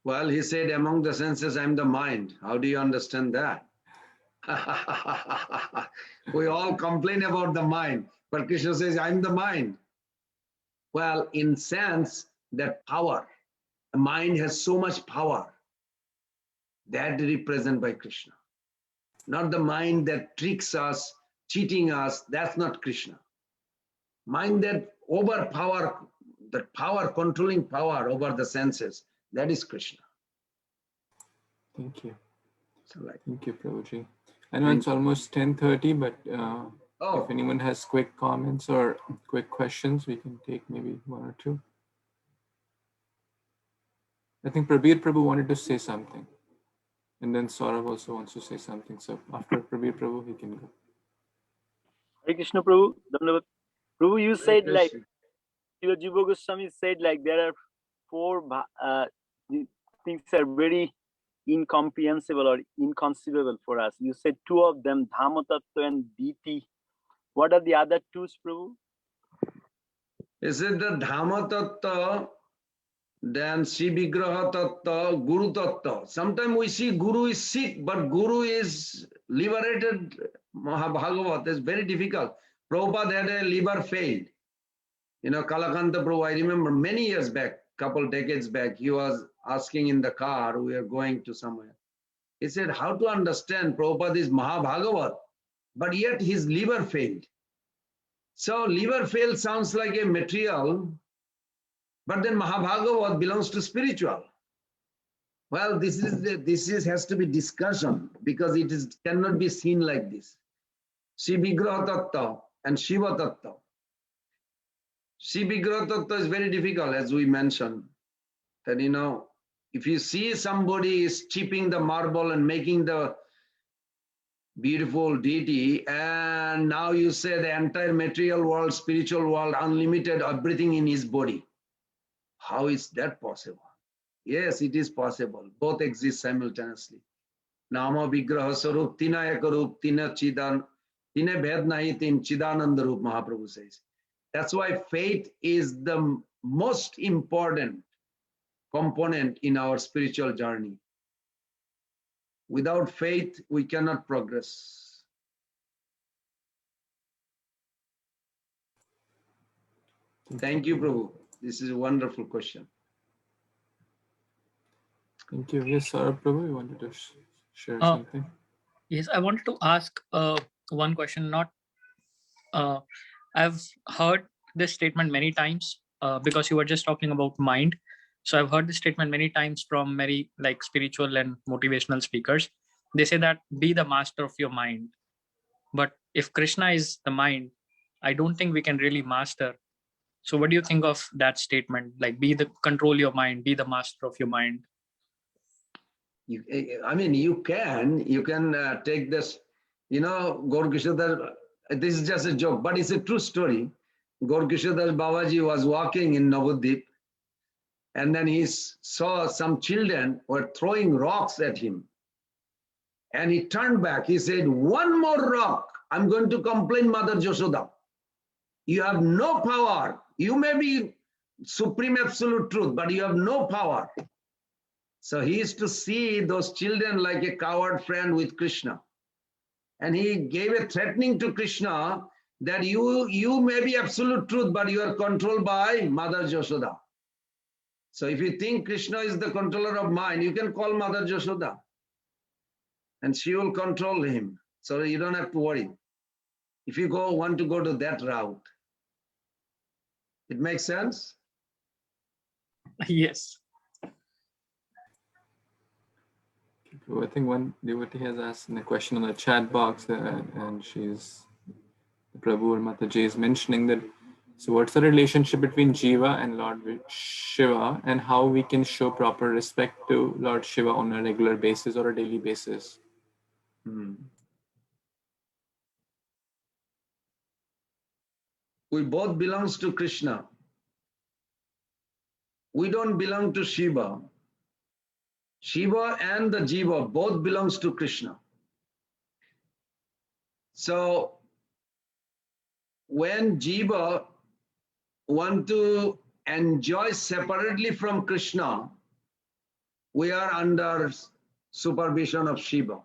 Well, he said among the senses, I am the mind. How do you understand that? We all complain about the mind, but Krishna says, I'm the mind. Well, in sense, that power, the mind has so much power that represented by Krishna. Not the mind that tricks us, cheating us, that's not Krishna. Mind that overpower, that power, controlling power over the senses, that is Krishna. Thank you. So like, Thank you, Prabhuji. I know it's almost 10:30, but oh, if anyone has quick comments or quick questions, we can take maybe one or two. I think Prabir Prabhu wanted to say something. And then Saurav also wants to say something. So after Prabir Prabhu, he can go. Hare Krishna Prabhu, Dandavat. Prabhu, you said like, Krishna. Srila Jiva Goswami said like there are four things are very incomprehensible or inconceivable for us. You said two of them, Dhamma Tattva and Diti. What are the other two, Prabhu? Is it the Dhamma Tattva, then Sri Vigraha Tattva, Guru Tattva? Sometimes we see Guru is sick, but Guru is liberated. Mahabhagavat is very difficult. Prabhupada had a liver failed. You know, Kalakanta Prabhu, I remember many years back, couple decades back, he was asking in the car, we are going to somewhere. He said, how to understand Prabhupada is Mahabhagavat, but yet his liver failed. So liver fail sounds like a material, but then Mahabhagavat belongs to spiritual. Well, this has to be discussion because it cannot be seen like this. Sri Vigraha Tattva and Shiva Tattva. Sri Vigraha Tattva is very difficult, as we mentioned. That, you know, if you see somebody is chipping the marble and making the beautiful deity, and now you say the entire material world, spiritual world, unlimited, everything in his body. How is that possible? Yes, it is possible. Both exist simultaneously. Nama Vigraha Sarup, Tina Ekarup, Tina Chidan, Tina Bhed Nahi, Tin Chidananda Rup, Mahaprabhu says. That's why faith is the most important component in our spiritual journey. Without faith, we cannot progress. Thank you, Prabhu. This is a wonderful question. Thank you. Yes, Saurav Prabhu, you wanted to share Uh, something? Yes, I wanted to ask one question. Not, I've heard this statement many times because you were just talking about mind. So I've heard this statement many times from many like spiritual and motivational speakers. They say that be the master of your mind. But if Krishna is the mind, I don't think we can really master. So what do you think of that statement? Like control your mind, be the master of your mind. I mean, you can take this, you know, Gaur Kishodas, this is just a joke, but it's a true story. Gaur Kishodas Babaji was walking in Navadvip, and then he saw some children were throwing rocks at him. And he turned back. He said, one more rock, I'm going to complain Mother Yashoda. You have no power. You may be supreme absolute truth, but you have no power. So he used to see those children like a coward friend with Krishna. And he gave a threatening to Krishna that you may be absolute truth, but you are controlled by Mother Yashoda. So if you think Krishna is the controller of mind, you can call Mother Yashoda. And she will control him. So you don't have to worry. If you want to go to that route. It makes sense? Yes. I think one devotee has asked a question on the chat box, and she's Prabhu or Mataji is mentioning that. So, what's the relationship between Jiva and Lord Shiva, and how we can show proper respect to Lord Shiva on a regular basis or a daily basis? We both belongs to Krishna. We don't belong to Shiva. Shiva and the Jiva both belongs to Krishna. So when Jiva want to enjoy separately from Krishna, we are under supervision of Shiva.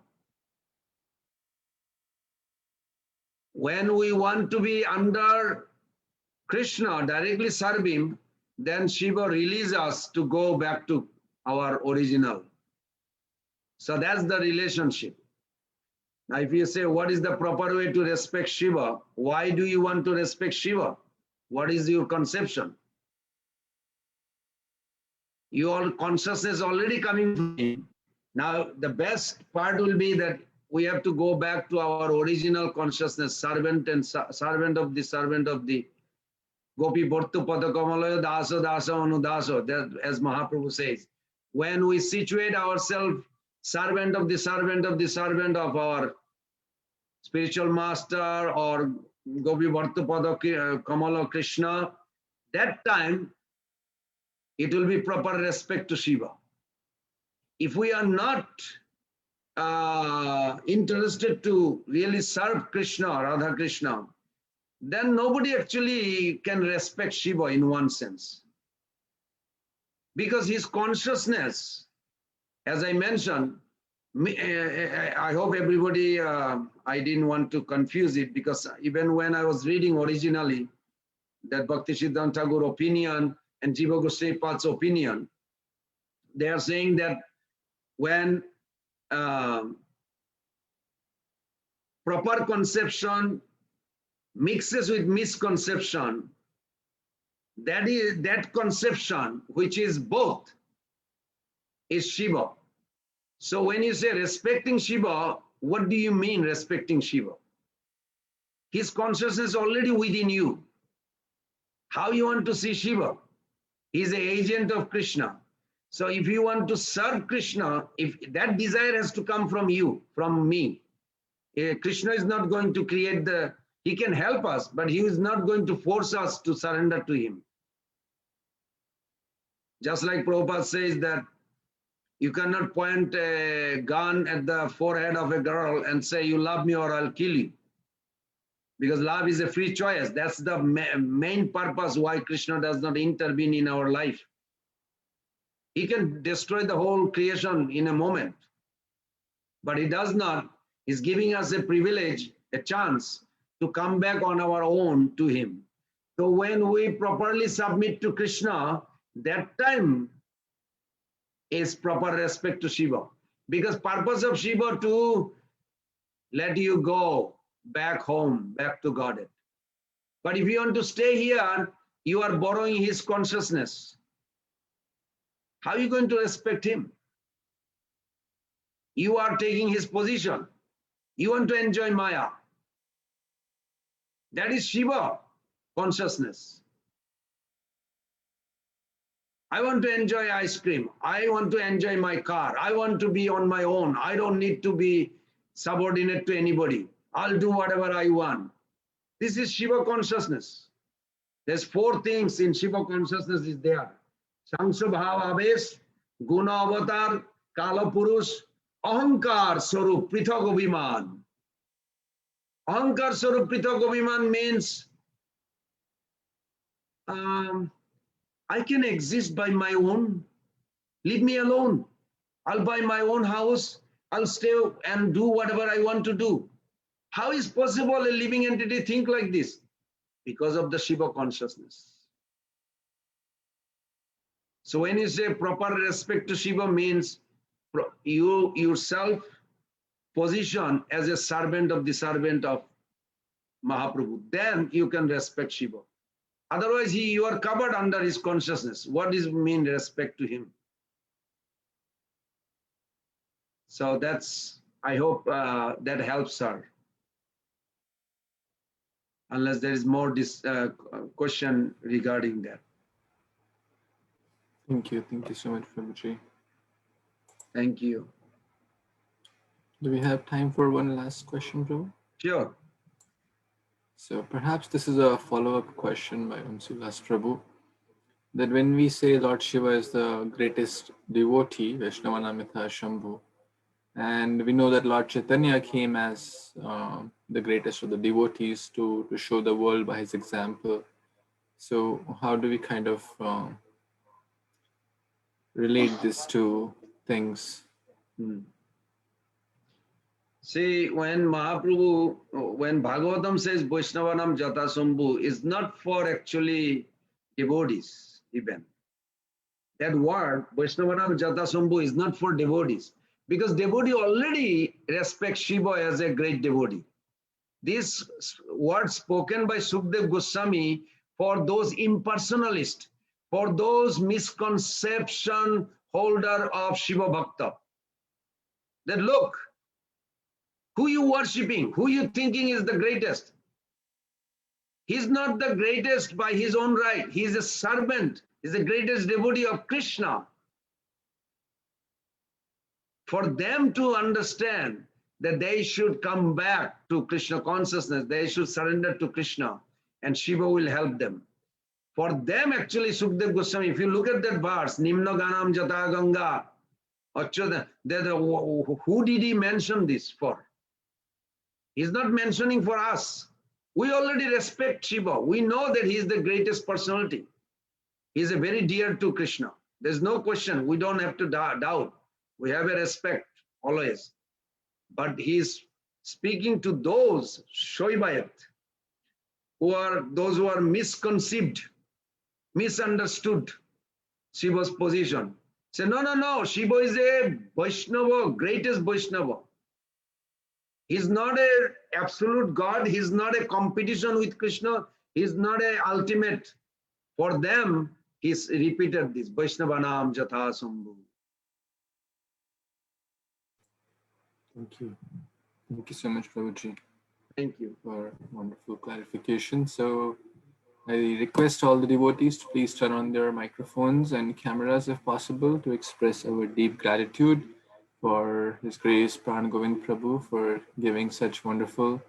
When we want to be under Krishna, directly serve him, then Shiva releases us to go back to our original. So that's the relationship. Now, if you say, what is the proper way to respect Shiva? Why do you want to respect Shiva? What is your conception? Your consciousness already coming from him. Now, the best part will be that we have to go back to our original consciousness, servant of the Gopi Bhartu Padakamala Dasa Dasa Anudasa, that as Mahaprabhu says. When we situate ourselves servant of of our spiritual master or Gopi Bhartu Padakamala Krishna, that time it will be proper respect to Shiva. If we are not interested to really serve Krishna, Radha Krishna, then nobody actually can respect Shiva in one sense. Because his consciousness, as I mentioned, I hope everybody, I didn't want to confuse it, because even when I was reading originally that Bhakti Siddhanta Thakur opinion and Jiva Goswami Pad's opinion, they are saying that when proper conception mixes with misconception, that conception which is both is Shiva. So when you say respecting Shiva, what do you mean respecting Shiva? His consciousness already within you. How you want to see Shiva? He's an agent of Krishna. So if you want to serve Krishna, if that desire has to come from you, from me. Krishna is not going to create he can help us, but he is not going to force us to surrender to him. Just like Prabhupada says that you cannot point a gun at the forehead of a girl and say, you love me or I'll kill you. Because love is a free choice. That's the main purpose why Krishna does not intervene in our life. He can destroy the whole creation in a moment. But he does not. He's giving us a privilege, a chance to come back on our own to him. So when we properly submit to Krishna, that time is proper respect to Shiva. Because purpose of Shiva to let you go back home, back to Godhead. But if you want to stay here, you are borrowing his consciousness. How are you going to respect him? You are taking his position. You want to enjoy Maya. That is Shiva consciousness. I want to enjoy ice cream. I want to enjoy my car. I want to be on my own. I don't need to be subordinate to anybody. I'll do whatever I want. This is Shiva consciousness. There's 4 things in Shiva consciousness is there. Shangsha Bhava Aves, Guna Avatar, Kala Purush, Ahankar Sarup Prithak Abhiman. Ahankar Sarup Prithak Abhiman means I can exist by my own. Leave me alone. I'll buy my own house. I'll stay and do whatever I want to do. How is possible a living entity think like this? Because of the Shiva consciousness. So when you say proper respect to Shiva means you yourself position as a servant of Mahaprabhu, then you can respect Shiva. Otherwise, you are covered under his consciousness. What does it mean respect to him? So that's, I hope that helps her. Unless there is more question regarding that. Thank you so much, Prabhuji. Thank you. Do we have time for one last question, Prabhu? Sure. So perhaps this is a follow-up question by Vansulas Prabhu, that when we say Lord Shiva is the greatest devotee, Vaishnavanamitha Shambhu, and we know that Lord Chaitanya came as the greatest of the devotees to show the world by his example. So how do we kind of relate these two things? See, when Mahaprabhu, when Bhagavatam says Vaishnavanam Jatasambhu, is not for actually devotees even. That word, Vaishnavanam Jatasambhu, is not for devotees. Because devotee already respects Shiva as a great devotee. This word spoken by Sukdev Goswami for those impersonalists, for those misconception holder of Shiva Bhakta. That look, who you worshipping, who you thinking is the greatest. He's not the greatest by his own right. He is a servant. He's the greatest devotee of Krishna. For them to understand that they should come back to Krishna consciousness, they should surrender to Krishna, and Shiva will help them. For them, actually, Sukdev Goswami, if you look at that verse, Nimna Ganam Jata Ganga, who did he mention this for? He's not mentioning for us. We already respect Shiva. We know that he is the greatest personality. He is very dear to Krishna. There's no question. We don't have to doubt. We have a respect always. But he's speaking to those Shoibayat, those who are misconceived, misunderstood Shiva's position. Say, no, Shiva is a Vaishnava, greatest Vaishnava. He's not an absolute God. He's not a competition with Krishna. He's not an ultimate. For them, he's repeated this, Vaishnavanam Jatha Sambhu. Thank you. Thank you so much, Prabhuji, Thank you. for wonderful clarification. So I request all the devotees to please turn on their microphones and cameras if possible to express our deep gratitude for His Grace Pran Govinda Prabhu for giving such wonderful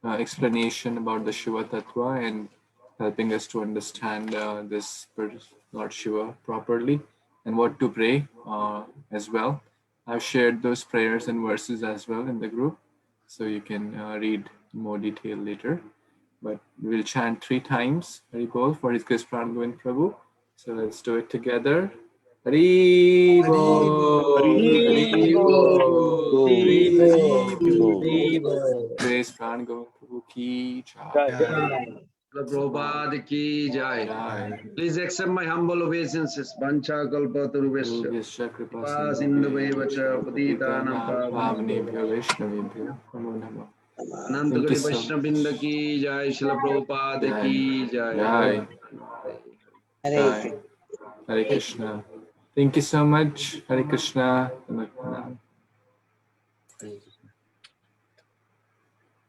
explanation about the Shiva tattva and helping us to understand this Lord Shiva properly and what to pray as well. I've shared those prayers and verses as well in the group, so you can read in more detail later. But we'll chant 3 times Hari Bol for His Grace Pran Govinda Prabhu. So let's do it together. Hari Bol, Hari Bol, Hari Bol. Grace Pran Govinda Prabhu ki jai. Prabhupada ki jai. Jai. Please accept my humble obeisances. Vancha kalpatarubhasya. Yogyasya kripa Sindhuvacha patitanam pavanebhyo Vaishnavebhyo namo namo. Anantagari Vaishnavrinda ki jai. Srila Prabhupada ki jai. Jai. Jai. Hare Krishna. Thank you so much. Hare Krishna.